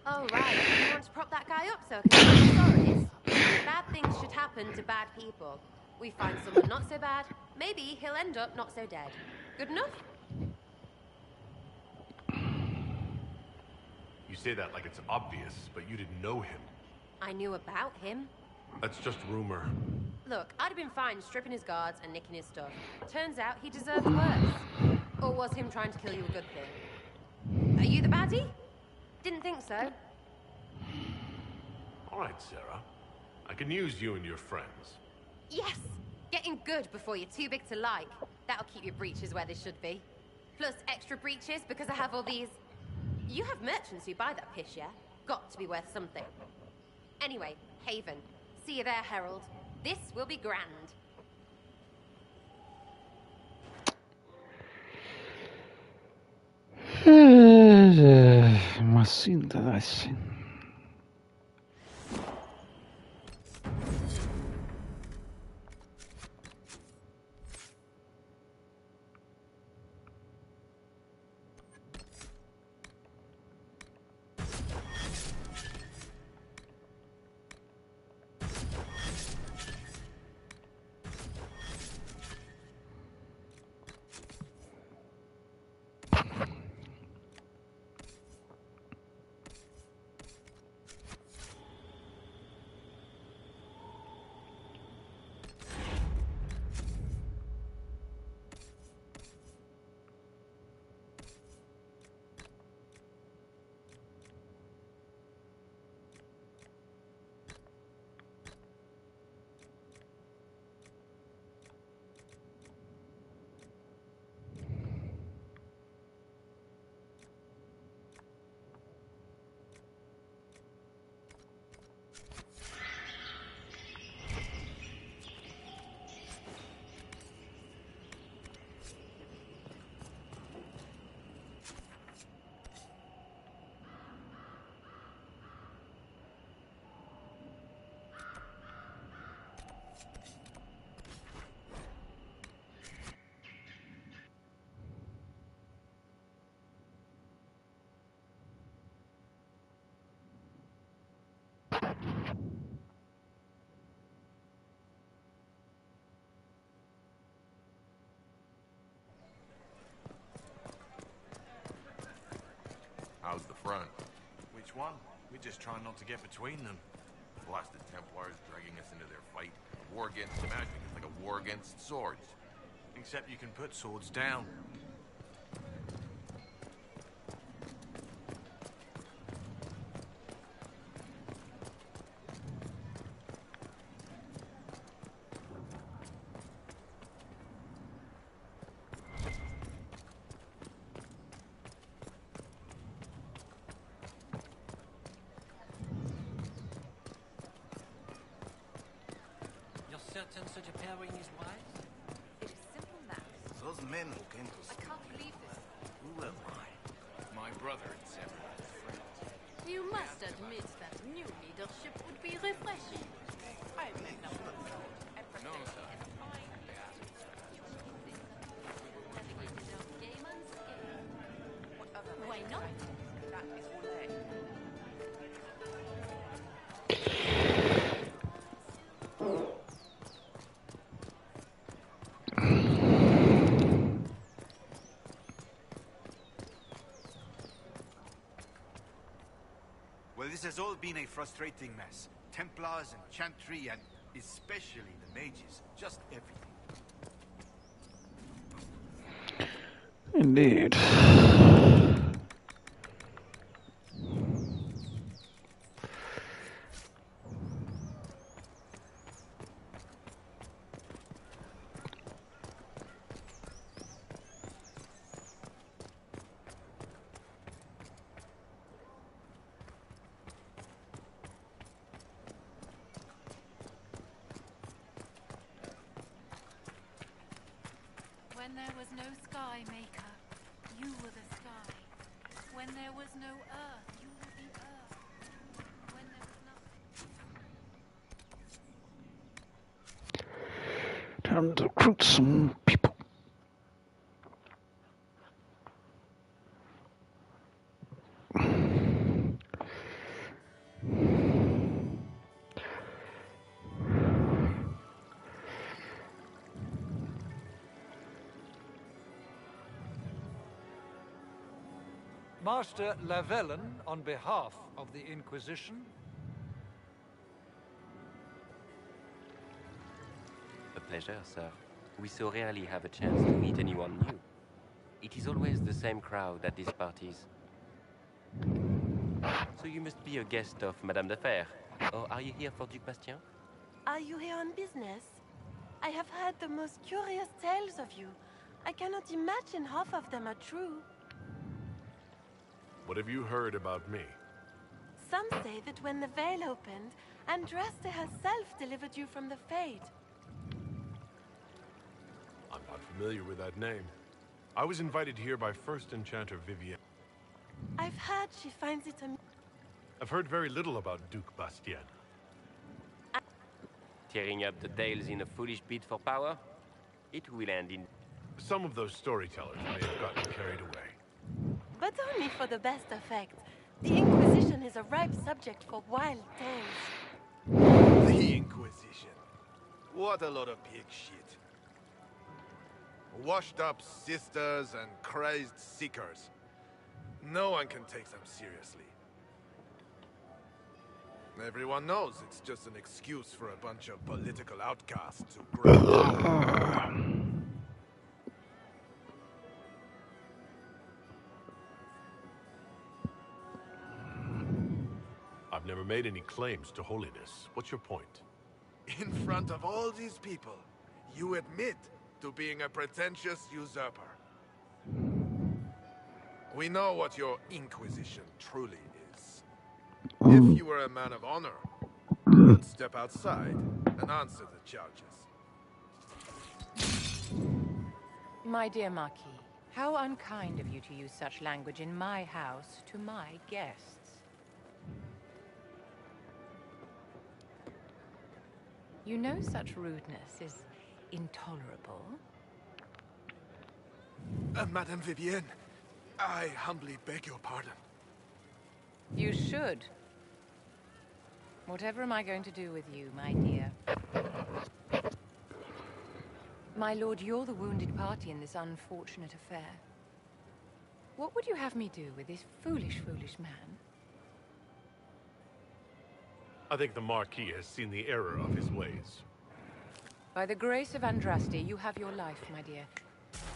Oh, right. You want to prop that guy up so I can tell stories? Bad things should happen to bad people. We find someone not so bad, maybe he'll end up not so dead. Good enough? You say that like it's obvious, but you didn't know him. I knew about him. That's just rumor. Look, I'd have been fine stripping his guards and nicking his stuff. Turns out he deserved worse. Or was him trying to kill you a good thing? Are you the baddie? Didn't think so. All right, Sarah. I can use you and your friends. Yes! Getting good before you're too big to like. That'll keep your breeches where they should be. Plus extra breeches because I have all these... You have merchants who buy that piss, yeah? Got to be worth something. Anyway, Haven. See you there, Herald. This will be grand. Ma sì, dai, sì. How's the front? Which one? We just try not to get between them. Blasted Templars dragging us into their fight. A war against magic. It's like a war against swords. Except you can put swords down. turn such a pairing is wise? It is simple maths. Those men who came to I can't believe this. Who am I? My brother and several friends. You must admit that new leadership would be refreshing. I make no No, sir. Why not? That is Olay. Well, this has all been a frustrating mess. Templars and Chantry and especially the mages. Just everything. Indeed. When there was no sky maker, you were the sky. When there was no earth, you were the earth. When there was nothing. Time to recruit some people. Master Lavellen, on behalf of the Inquisition. A pleasure, sir. We so rarely have a chance to meet anyone new. It is always the same crowd at these parties. So you must be a guest of Madame de Fer. Or are you here for Duc Bastien? Are you here on business? I have heard the most curious tales of you. I cannot imagine half of them are true. What have you heard about me? Some say that when the veil opened, Andraste herself delivered you from the Fade. I'm not familiar with that name. I was invited here by First Enchanter Vivienne. I've heard she finds it amusing. I've heard very little about Duc Bastien. Tearing up the tales in a foolish bid for power? It will end in... Some of those storytellers may have gotten carried away. But only for the best effect. The Inquisition is a ripe subject for wild tales. The Inquisition. What a lot of pig shit. Washed up sisters and crazed seekers. No one can take them seriously. Everyone knows it's just an excuse for a bunch of political outcasts to grab power. I've never made any claims to holiness. What's your point? In front of all these people, you admit to being a pretentious usurper. We know what your Inquisition truly is. If you were a man of honor, you'd step outside and answer the charges. My dear Marquis, how unkind of you to use such language in my house to my guests. You know such rudeness is intolerable. Madame Vivienne, I humbly beg your pardon. You should. Whatever am I going to do with you, my dear? My lord, you're the wounded party in this unfortunate affair. What would you have me do with this foolish, foolish man? I think the Marquis has seen the error of his ways. By the grace of Andraste, you have your life, my dear.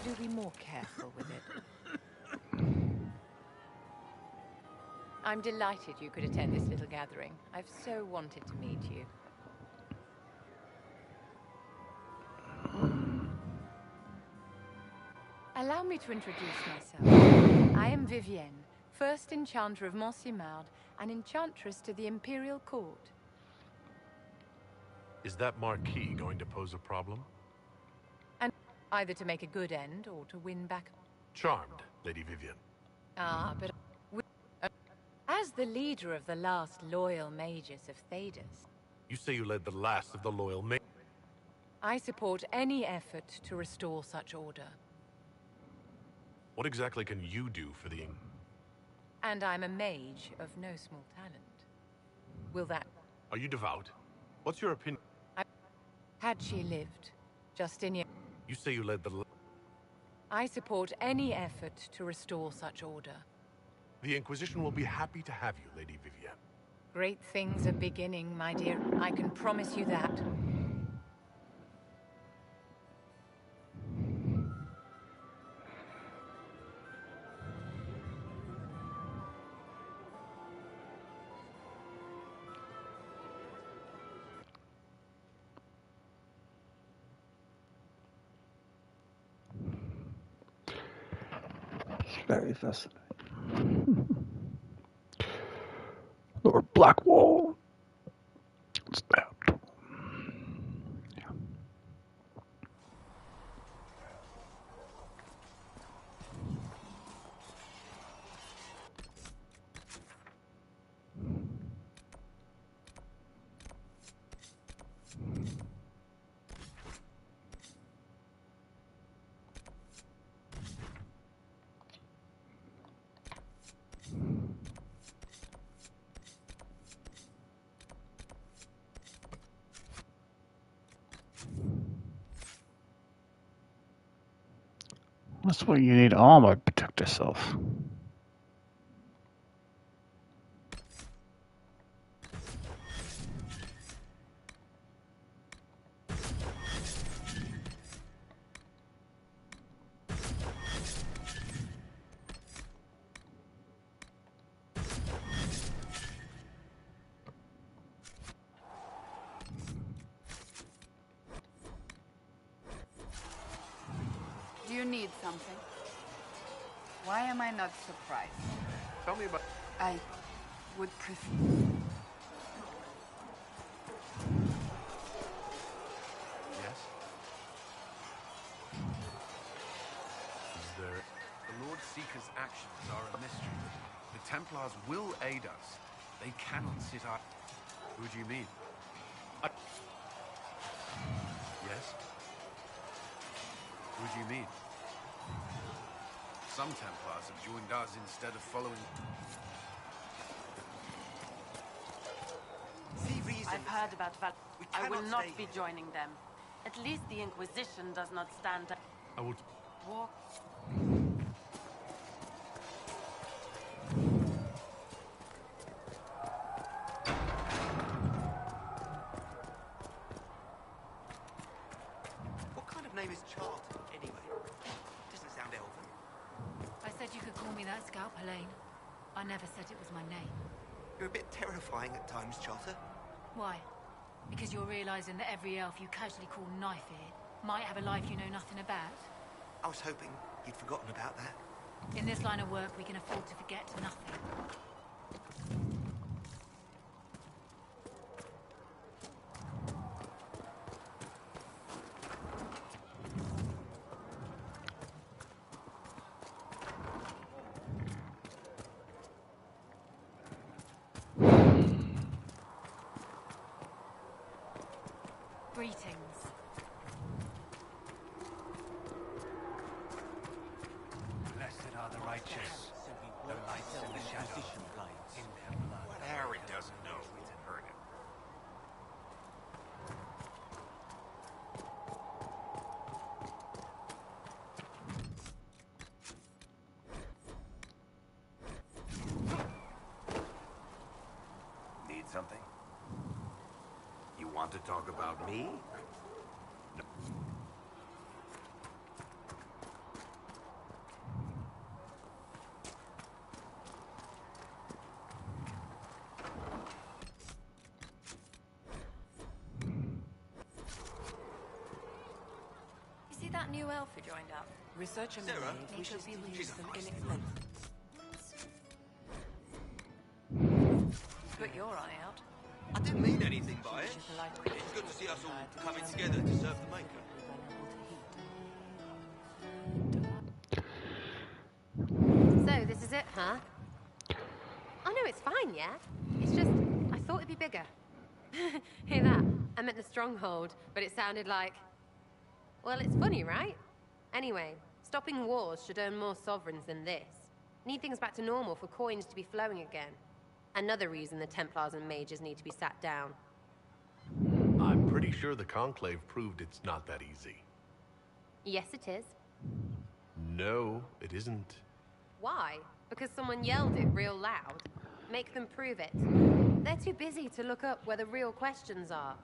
Do be more careful with it. I'm delighted you could attend this little gathering. I've so wanted to meet you. Allow me to introduce myself. I am Vivienne, first Enchanter of Montsimard and Enchantress to the Imperial Court. Is that Marquis going to pose a problem? And either to make a good end or to win back. Charmed, Lady Vivian. Ah, but as the leader of the last loyal mages of Thedas, You say you led the last of the loyal mages. I support any effort to restore such order. What exactly can you do for the... And I'm a mage of no small talent. Will that... Are you devout? What's your opinion? Had she lived, Justinia... You say you led the... I support any effort to restore such order. The Inquisition will be happy to have you, Lady Vivian. Great things are beginning, my dear. I can promise you that. It's very fascinating. Lord Blackwall. Stabbed. Yeah. That's why you need armor to protect yourself. Do you need something? Why am I not surprised? Tell me about... I would prefer... Yes? Is there... The Lord Seeker's actions are a mystery. The Templars will aid us. They cannot sit idle. Who do you mean? Yes? Who do you mean? Some Templars have joined us instead of following... I've heard about Val. I will not be joining them. At least the Inquisition does not stand... I will... Walk. What kind of name is Charter, anyway? Doesn't sound elven. I said you could call me that, Scout Helene. I never said it was my name. You're a bit terrifying at times, Charter. Why? Because you're realizing that every elf you casually call Knife Ear might have a life you know nothing about? I was hoping you'd forgotten about that. In this line of work, we can afford to forget nothing. Greetings. Blessed are the righteous. The lights in the shadow. In their blood. What Harry doesn't know will hurt him. Need something? You want to talk about me? You see that new elf who joined up? Researcher Sarah? wishes to use She's them a nice inexpensively. Put your eye out. I didn't mean anything by it. It's good to see us all coming together to serve the Maker. So, this is it, huh? Oh no, it's fine, yeah? It's just, I thought it'd be bigger. Hear that? I meant the stronghold, but it sounded like... Well, it's funny, right? Anyway, stopping wars should earn more sovereigns than this. Need things back to normal for coins to be flowing again. Another reason the Templars and mages need to be sat down. I'm pretty sure the Conclave proved it's not that easy. Yes, it is. No, it isn't. Why? Because someone yelled it real loud? Make them prove it. They're too busy to look up where the real questions are.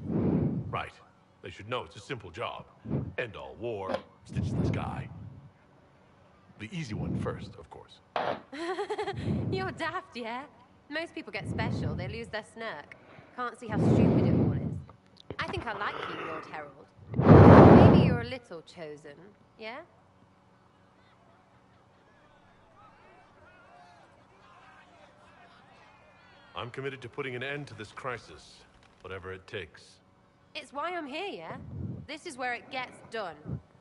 Right. They should know it's a simple job. End all war, stitch the sky. The easy one first, of course. You're daft, yeah? Most people get special, they lose their snark. Can't see how stupid it all is. I think I like you, Lord Herald. Maybe you're a little chosen, yeah? I'm committed to putting an end to this crisis, whatever it takes. It's why I'm here, yeah? This is where it gets done,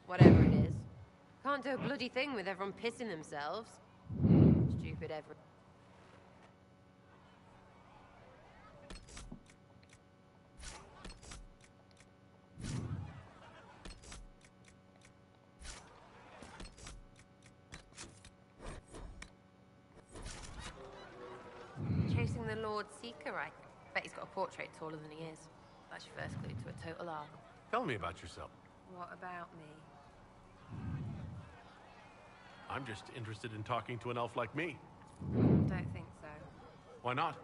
whatever it is. Can't do a bloody thing with everyone pissing themselves. Stupid every... Chasing the Lord Seeker, I bet he's got a portrait taller than he is. That's your first clue to a total arc. Tell me about yourself. What about me? I'm just interested in talking to an elf like me. Don't think so. Why not?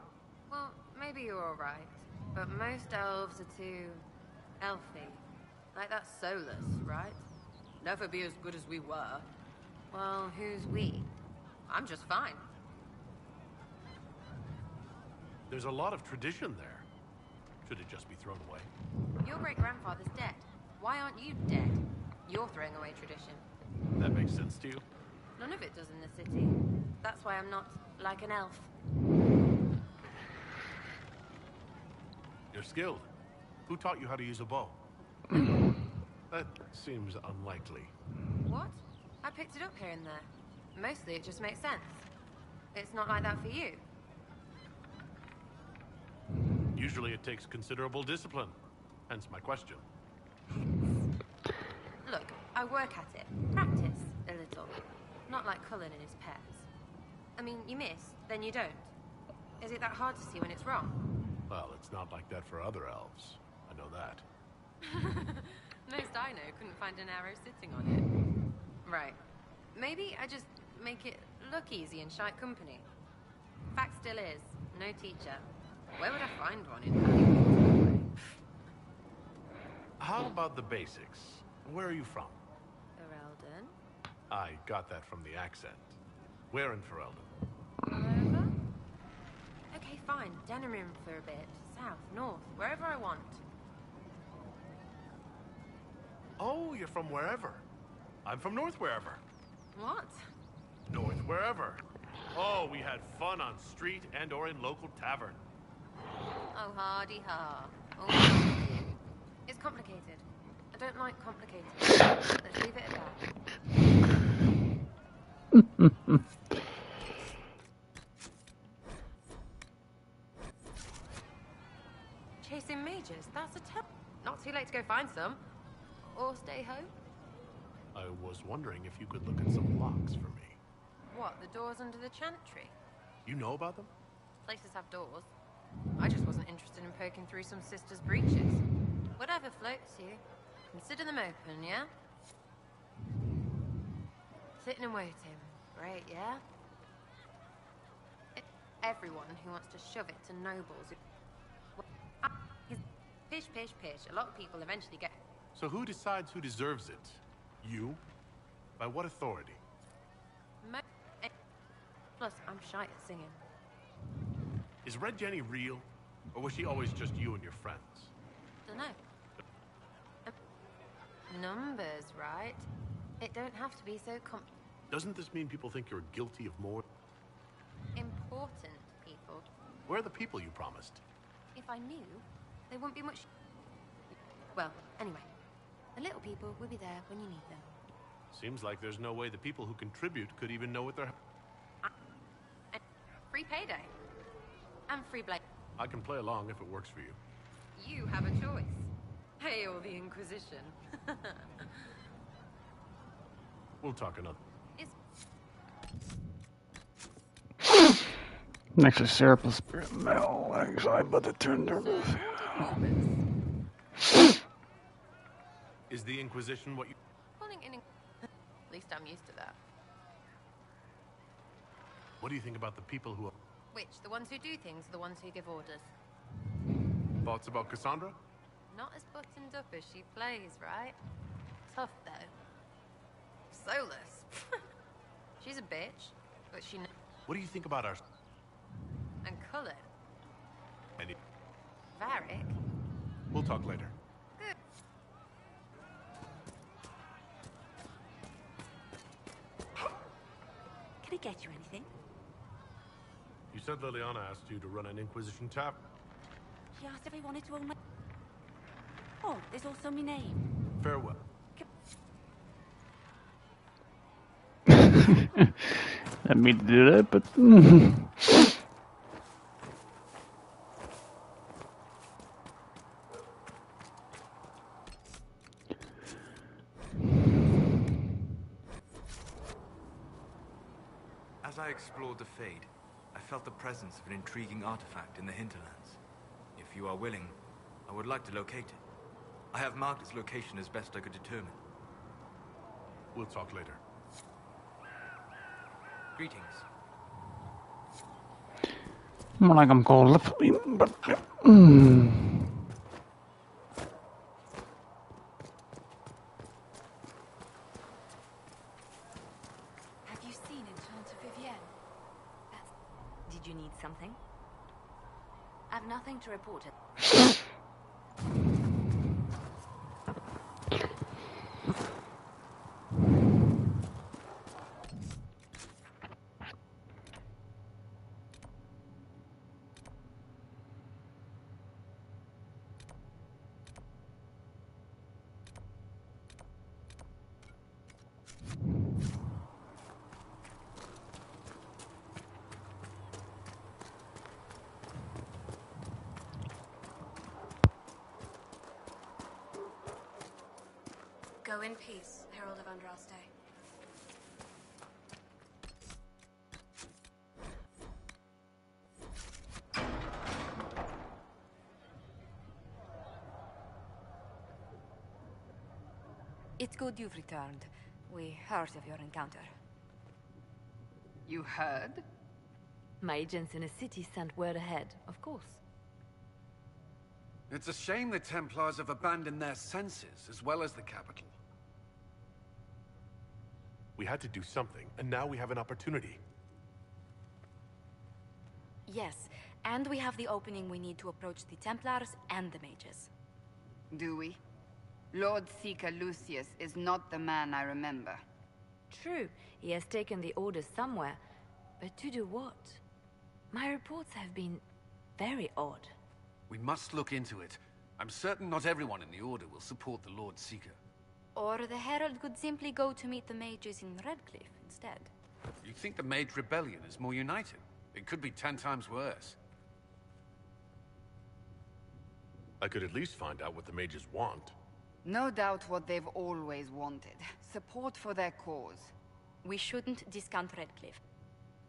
Well, maybe you're alright, but most elves are too... elfy. Like that's soulless, right? Never be as good as we were. Well, who's we? I'm just fine. There's a lot of tradition there. Should it just be thrown away? Your great-grandfather's dead. Why aren't you dead? You're throwing away tradition. That makes sense to you? None of it does in the city. That's why I'm not like an elf. You're skilled. Who taught you how to use a bow? That seems unlikely. What? I picked it up here and there. Mostly it just makes sense. It's not like that for you. Usually it takes considerable discipline. Hence my question. Look, I work at it. Practice a little. Not like Cullen and his pets. I mean, you miss, then you don't. Is it that hard to see when it's wrong? Well, it's not like that for other elves. I know that. Most I know couldn't find an arrow sitting on it. Right. Maybe I just make it look easy in shite company. Fact still is, no teacher. Where would I find one in Hollywood? How about the basics? Where are you from? Ferelden. I got that from the accent. Where in Ferelden? Over? Okay, fine. Denerim for a bit. South, north, wherever I want. Oh, you're from wherever. I'm from north wherever. What? North wherever. Oh, we had fun on street and or in local tavern. Oh, hardy ha. Oh, it's complicated. I don't like complicated. Let's leave it at that. Chasing mages? That's a not too late to go find some. Or stay home. I was wondering if you could look at some locks for me. What, the doors under the chantry? You know about them? Places have doors. I just wasn't interested in poking through some sister's breeches. Whatever floats you. Consider them open, yeah? Sitting and waiting. Great, yeah? Everyone who wants to shove it to nobles. Pish, pish, pish. A lot of people eventually get... So who decides who deserves it? You? By what authority? Plus, I'm shy at singing. Is Red Jenny real? Or was she always just you and your friends? Dunno. Numbers, right? It don't have to be so Doesn't this mean people think you're guilty of more? important people. Where are the people you promised? If I knew, there wouldn't be much... Well, anyway. The little people will be there when you need them. Seems like there's no way the people who contribute could even know what they're... Free payday. And free blade. I can play along if it works for you. You have a choice. Hail the Inquisition. We'll talk another. Next is syrup spirit metal legs, I but it turned her Is the Inquisition what you... Calling in... At least I'm used to that. What do you think about the people who... Which? The ones who do things or the ones who give orders? Thoughts about Cassandra? Not as buttoned up as she plays, right? Tough, though. Soulless. She's a bitch, but she knows. What do you think about our... And Cullen. Any... Varric. We'll talk later. Good. Can I get you anything? You said Liliana asked you to run an Inquisition tap. She asked if I wanted to own my... Oh, there's also my name. Farewell. Let me do that, but... As I explored the Fade, I felt the presence of an intriguing artifact in the hinterlands. If you are willing, I would like to locate it. I have marked its location as best I could determine. We'll talk later. Greetings. More like I'm called literally, but... Have you seen Enchanter Vivienne? Did you need something? I've nothing to report it. Go in peace, Herald of Andraste. It's good you've returned. We heard of your encounter. You heard? My agents in the city sent word ahead, of course. It's a shame the Templars have abandoned their senses, as well as the capital. We had to do something, and now we have an opportunity. Yes, and we have the opening we need to approach the Templars and the mages. Do we? Lord Seeker Lucius is not the man I remember. True, he has taken the orders somewhere, but to do what? My reports have been very odd. We must look into it. I'm certain not everyone in the Order will support the Lord Seeker. Or the Herald could simply go to meet the mages in Redcliffe instead. You think the Mage Rebellion is more united? It could be 10 times worse. I could at least find out what the mages want. No doubt what they've always wanted. Support for their cause. We shouldn't discount Redcliffe.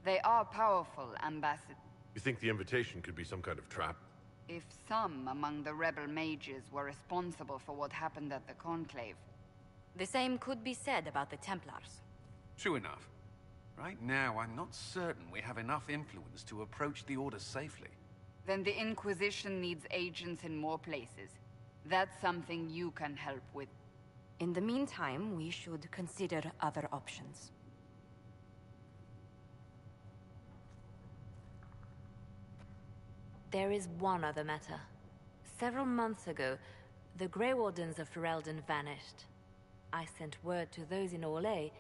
They are powerful, Ambassador. You think the invitation could be some kind of trap? If some among the rebel mages were responsible for what happened at the Conclave. The same could be said about the Templars. True enough. Right now, I'm not certain we have enough influence to approach the Order safely. Then the Inquisition needs agents in more places. That's something you can help with. In the meantime, we should consider other options. There is one other matter. Several months ago, the Grey Wardens of Ferelden vanished. I sent word to those in Orlais,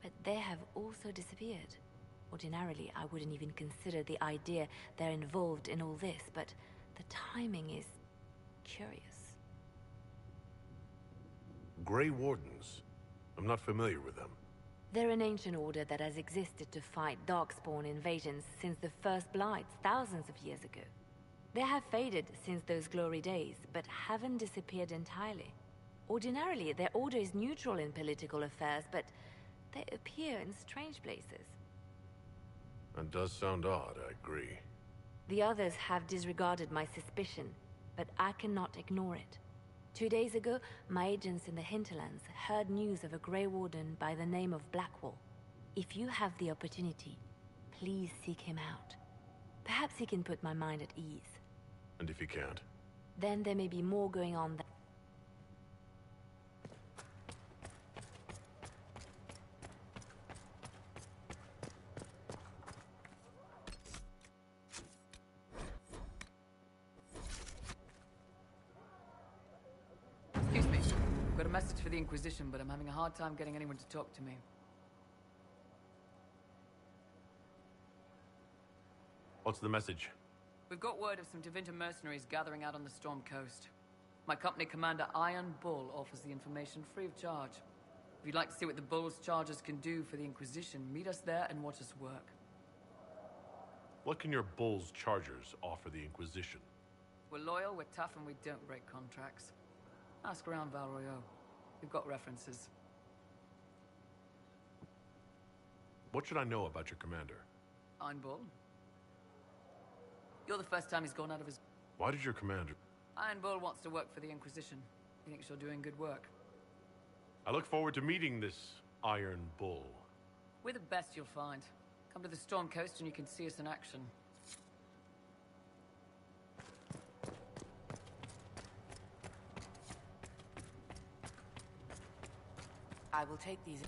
but they have also Ordinarily, I wouldn't even consider the idea they're involved in all this, but The timing is curious. Grey Wardens? I'm not familiar with them. They're an ancient order that has existed to fight darkspawn invasions since the first Blights thousands of years ago. They have faded since those glory days, but haven't disappeared entirely. Ordinarily, their order is neutral in political affairs, but they appear in strange places. That does sound odd, I agree. The others have disregarded my suspicion, but I cannot ignore it. 2 days ago, my agents in the hinterlands heard news of a Grey Warden by the name of Blackwall. If you have the opportunity, please seek him out. Perhaps he can put my mind at ease. And if he can't? Then there may be more going on than... Excuse me. I've got a message for the Inquisition, but I'm having a hard time getting anyone to talk to me. What's the message? We've got word of some Tevinter mercenaries gathering out on the Storm Coast. My company commander, Iron Bull, offers the information free of charge. If you'd like to see what the Bull's charges can do for the Inquisition, meet us there and watch us work. What can your Bull's chargers offer the Inquisition? We're loyal, we're tough, and we don't break contracts. Ask around Val Royeaux. We've got references. What should I know about your commander? Iron Bull? You're the first time he's gone out of his... Why did your commander... Iron Bull wants to work for the Inquisition. He thinks you're doing good work. I look forward to meeting this Iron Bull. We're the best you'll find. Come to the Storm Coast and you can see us in action. I will take these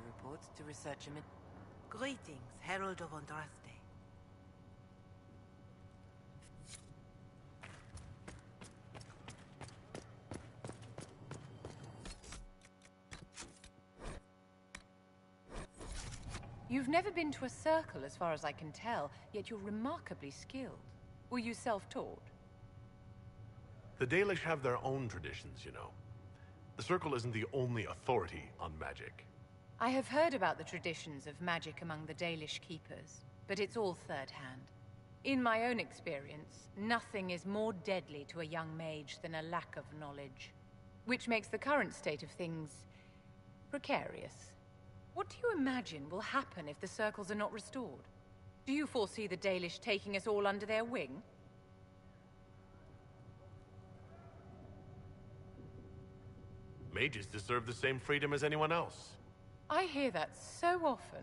reports to research him. Greetings, Herald of Andraste. You've never been to a circle, as far as I can tell, yet you're remarkably skilled. Were you self-taught? The Dalish have their own traditions, you know. The Circle isn't the only authority on magic. I have heard about the traditions of magic among the Dalish keepers, but it's all third-hand. In my own experience, nothing is more deadly to a young mage than a lack of knowledge, which makes the current state of things precarious. What do you imagine will happen if the circles are not restored? Do you foresee the Dalish taking us all under their wing? Mages deserve the same freedom as anyone else. I hear that so often.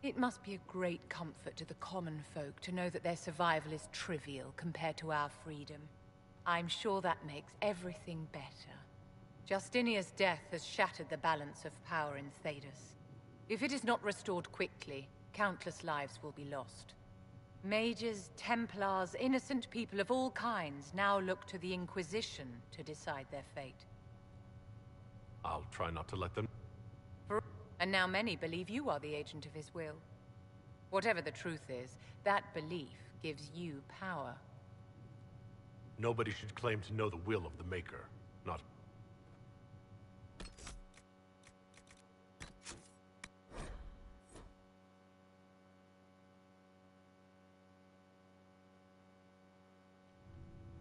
It must be a great comfort to the common folk to know that their survival is trivial compared to our freedom. I'm sure that makes everything better. Justinia's death has shattered the balance of power in Thedas. If it is not restored quickly, countless lives will be lost. Mages, Templars, innocent people of all kinds now look to the Inquisition to decide their fate. I'll try not to let them... And now many believe you are the agent of his will. Whatever the truth is, that belief gives you power. Nobody should claim to know the will of the Maker. Not...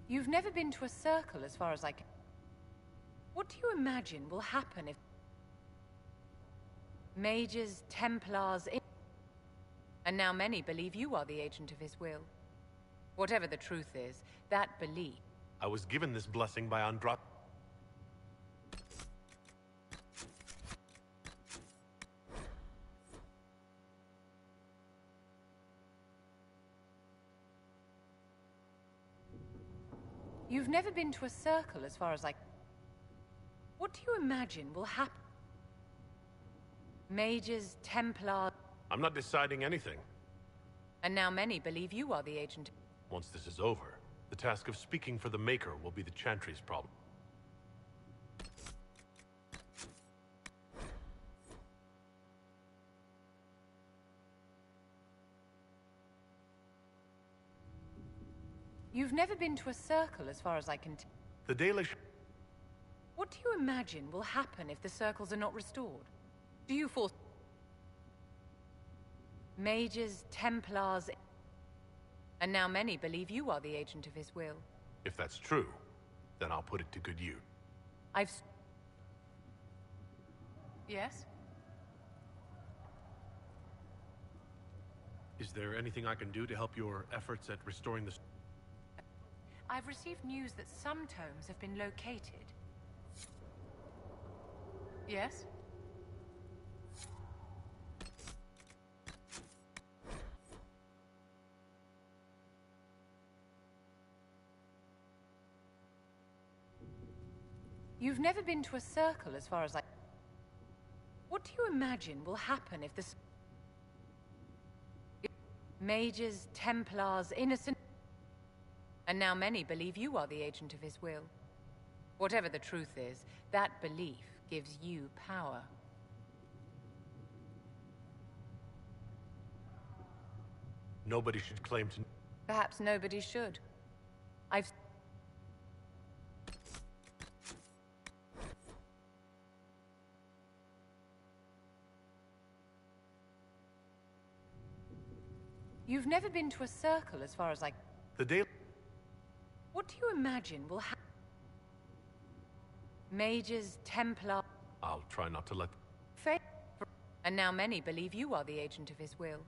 You've never been to a circle, as far as I can... What do you imagine will happen if... Mages, Templars... And now many believe you are the agent of his will. Whatever the truth is, that belief... I was given this blessing by Andraste. You've never been to a circle, as far as I... What do you imagine will happen? Mages, Templars... I'm not deciding anything. And now many believe you are the agent. Once this is over, the task of speaking for the Maker will be the Chantry's problem. You've never been to a circle, as far as I can tell. The Daily... What do you imagine will happen if the circles are not restored? Do you force... Mages, Templars... And now many believe you are the agent of his will. If that's true, then I'll put it to good use. Yes? Is there anything I can do to help your efforts at restoring the... I've received news that some tomes have been located. Yes? You've never been to a circle, as far as I... What do you imagine will happen if the... Mages, Templars, innocent... And now many believe you are the agent of his will. Whatever the truth is, that belief gives you power. Nobody should claim to... Perhaps nobody should. You've never been to a circle, as far as I... The Daily... What do you imagine will happen? Mages, Templar... I'll try not to let... And now many believe you are the agent of his will.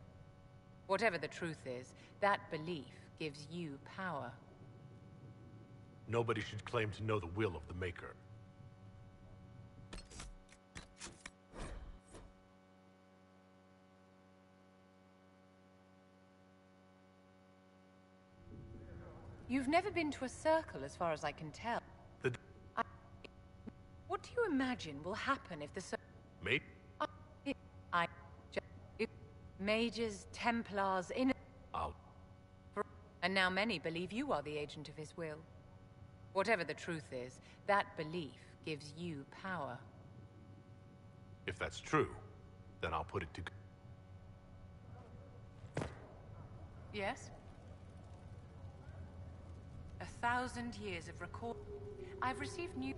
Whatever the truth is, that belief gives you power. Nobody should claim to know the will of the Maker. You've never been to a circle, as far as I can tell. What do you imagine will happen if the circle... Mate? Mages, Templars, And now many believe you are the agent of his will. Whatever the truth is, that belief gives you power. If that's true, then I'll put it to... Yes? 1,000 years of record... I've received new...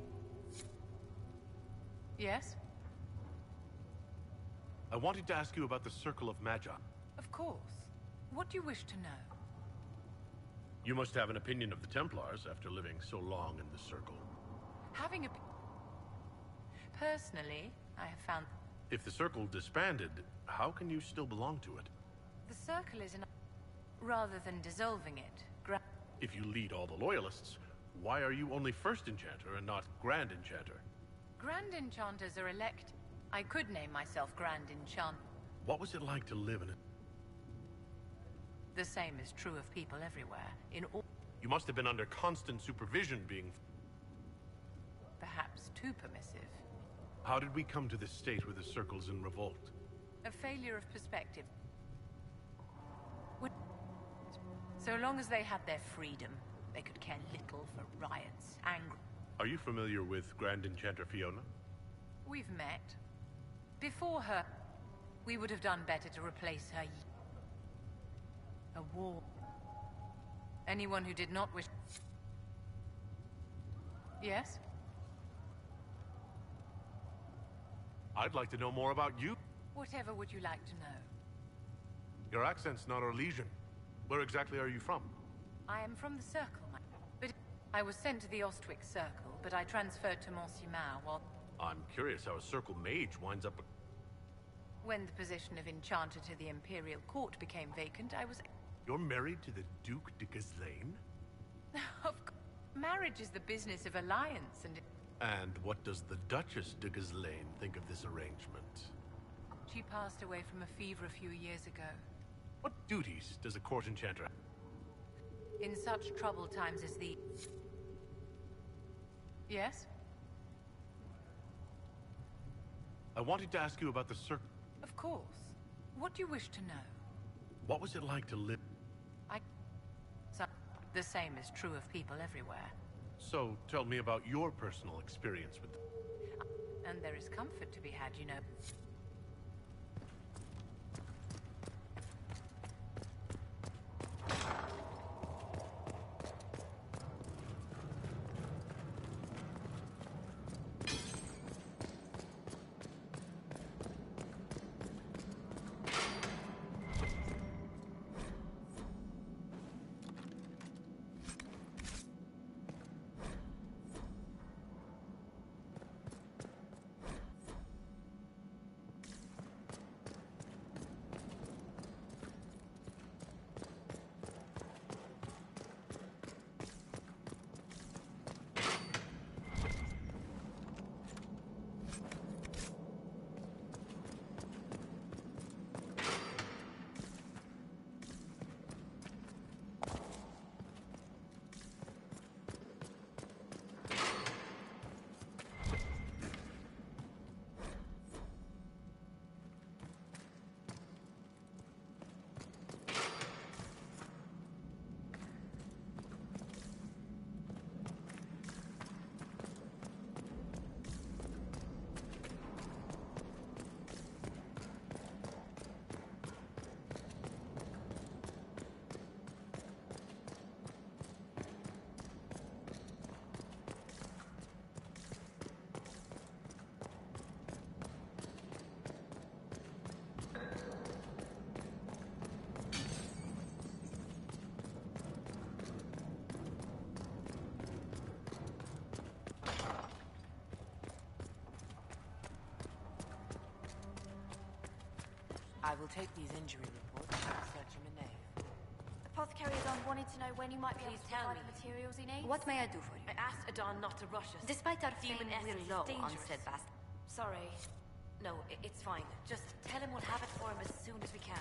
Yes? I wanted to ask you about the Circle of Magi. Of course. What do you wish to know? You must have an opinion of the Templars after living so long in the Circle. Having a... Personally, I have found... If the Circle disbanded, how can you still belong to it? The Circle is an... Rather than dissolving it, If you lead all the Loyalists, why are you only First Enchanter and not Grand Enchanter? Grand Enchanters are elect. I could name myself Grand Enchant. What was it like to live in it? The same is true of people everywhere, in all... You must have been under constant supervision being... Perhaps too permissive. How did we come to this state where the Circle's in revolt? A failure of perspective. So long as they had their freedom, they could care little for riots, anger... Are you familiar with Grand Enchanter Fiona? We've met. Before her, we would have done better to replace her... A war. Anyone who did not wish... Yes? I'd like to know more about you. Whatever would you like to know? Your accent's not Orlesian. Where exactly are you from? I am from the Circle, but I was sent to the Ostwick Circle, but I transferred to Monsignor while... I'm curious how a Circle mage winds up... When the position of Enchanter to the Imperial Court became vacant, I was... You're married to the Duke de Ghislaine? Of course. Marriage is the business of alliance, and... And what does the Duchess de Ghislaine think of this arrangement? She passed away from a fever a few years ago. What duties does a court enchanter have? In such troubled times as these... Yes? I wanted to ask you about the Circle. Of course. What do you wish to know? What was it like to live... The same is true of people everywhere. So, tell me about your personal experience with them. And there is comfort to be had, you know. will take these injury reports and search him in Nave. Apothecary Adon wanted to know when you might be able to provide the materials he needs. What may I do for you? I asked Adon not to rush us. Despite our demon we're low on steadfast. Sorry. No, it's fine. Just tell him we'll have it for him as soon as we can.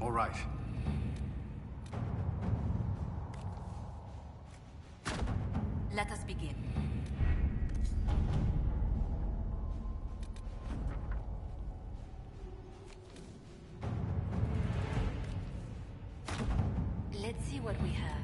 All right. Let us begin. Let's see what we have.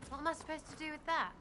What am I supposed to do with that?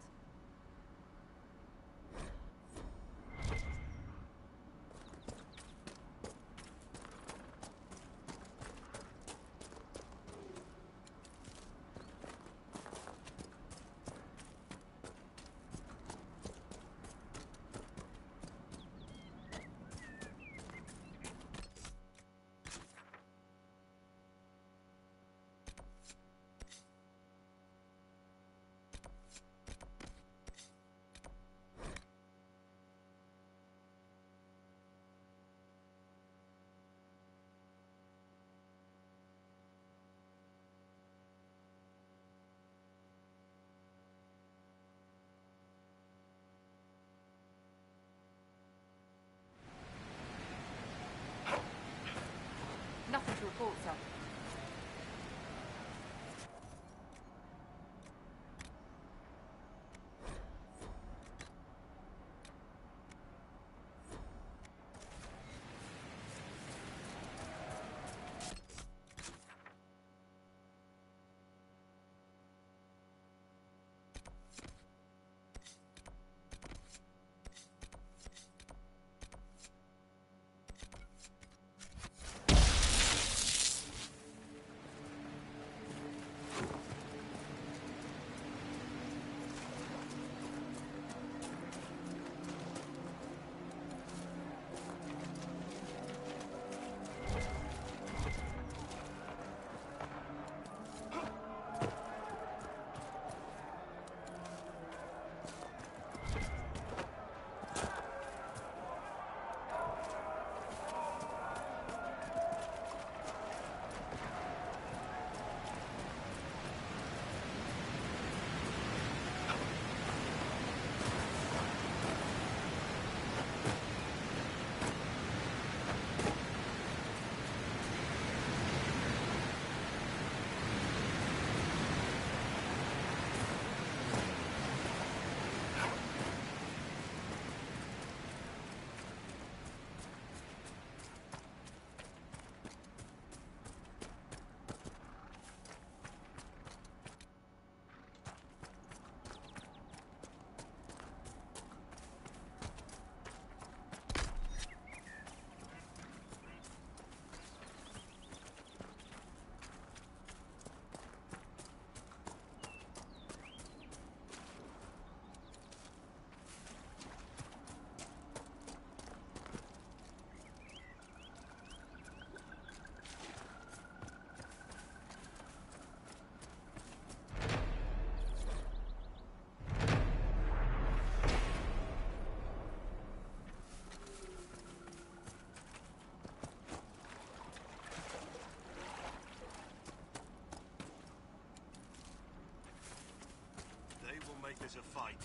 There's a fight.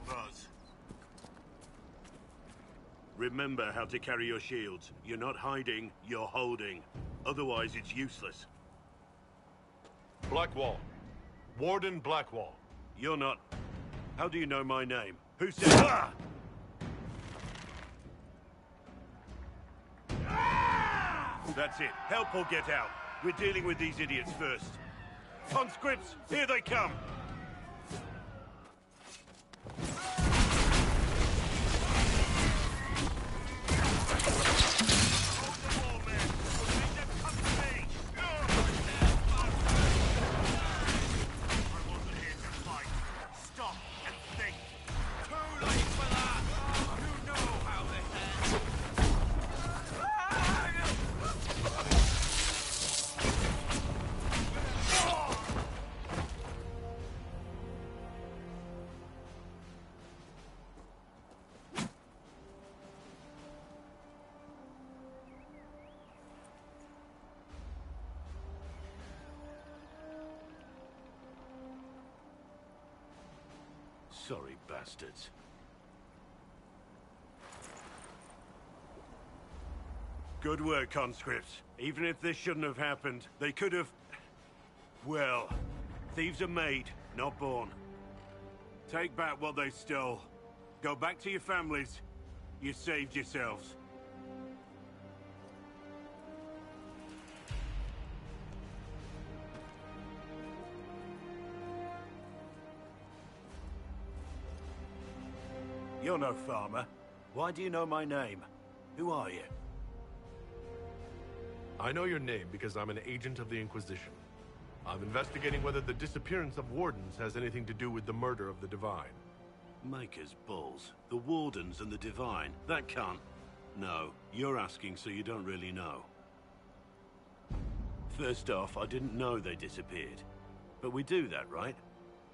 Buzz. Remember how to carry your shields. You're not hiding, you're holding. Otherwise, it's useless. Blackwall. Warden Blackwall. You're not... How do you know my name? Who said... Ah! That's it. Help or get out. We're dealing with these idiots first. Conscripts, here they come! Sorry, bastards. Good work, conscripts. Even if this shouldn't have happened, they could have... Well, thieves are made, not born. Take back what they stole. Go back to your families. You saved yourselves. You're no farmer. Why do you know my name? Who are you? I know your name because I'm an agent of the Inquisition. I'm investigating whether the disappearance of Wardens has anything to do with the murder of the Divine. Maker's balls. The Wardens and the Divine. That can't... No, you're asking so you don't really know. First off, I didn't know they disappeared. But we do that, right?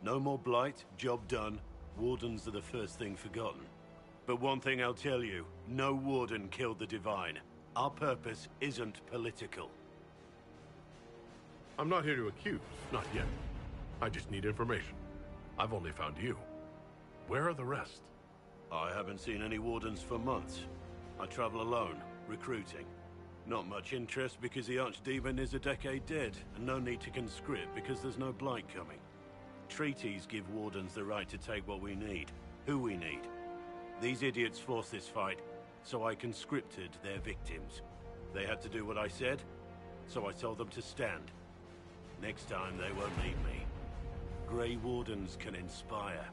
No more blight, job done. Wardens are the first thing forgotten. But one thing I'll tell you, no Warden killed the Divine. Our purpose isn't political. I'm not here to accuse, not yet. I just need information. I've only found you. Where are the rest? I haven't seen any Wardens for months. I travel alone, recruiting. Not much interest because the Archdemon is a decade dead, and no need to conscript because there's no blight coming. Treaties give Wardens the right to take what we need, who we need. These idiots forced this fight, so I conscripted their victims. They had to do what I said, so I told them to stand. Next time they won't need me. Grey Wardens can inspire.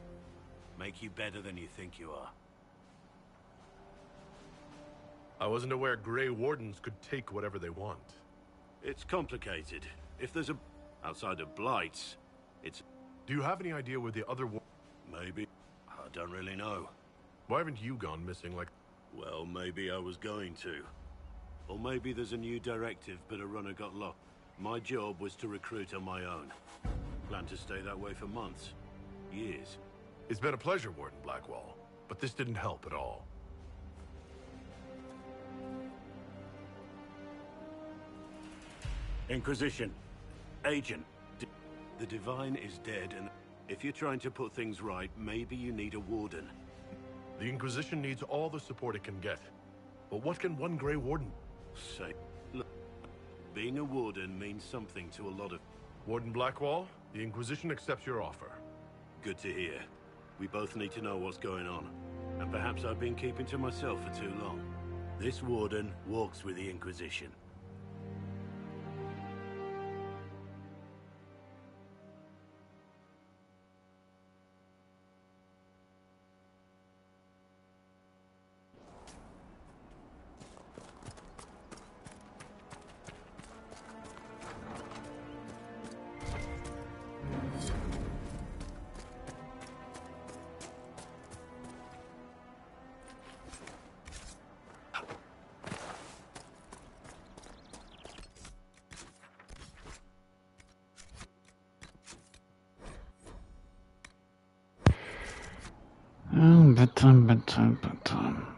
Make you better than you think you are. I wasn't aware Grey Wardens could take whatever they want. It's complicated. If there's a... outside of blights, it's... Do you have any idea where the other Maybe. I don't really know. Why haven't you gone missing like... Well, maybe I was going to. Or maybe there's a new directive, but a runner got locked. My job was to recruit on my own. Planned to stay that way for months. Years. It's been a pleasure, Warden Blackwall. But this didn't help at all. Inquisition. Agent. The Divine is dead, and if you're trying to put things right, maybe you need a Warden. The Inquisition needs all the support it can get. But what can one Grey Warden say? Look, being a Warden means something to a lot of... Warden Blackwall, the Inquisition accepts your offer. Good to hear. We both need to know what's going on. And perhaps I've been keeping to myself for too long. This Warden walks with the Inquisition. Oh, bedtime.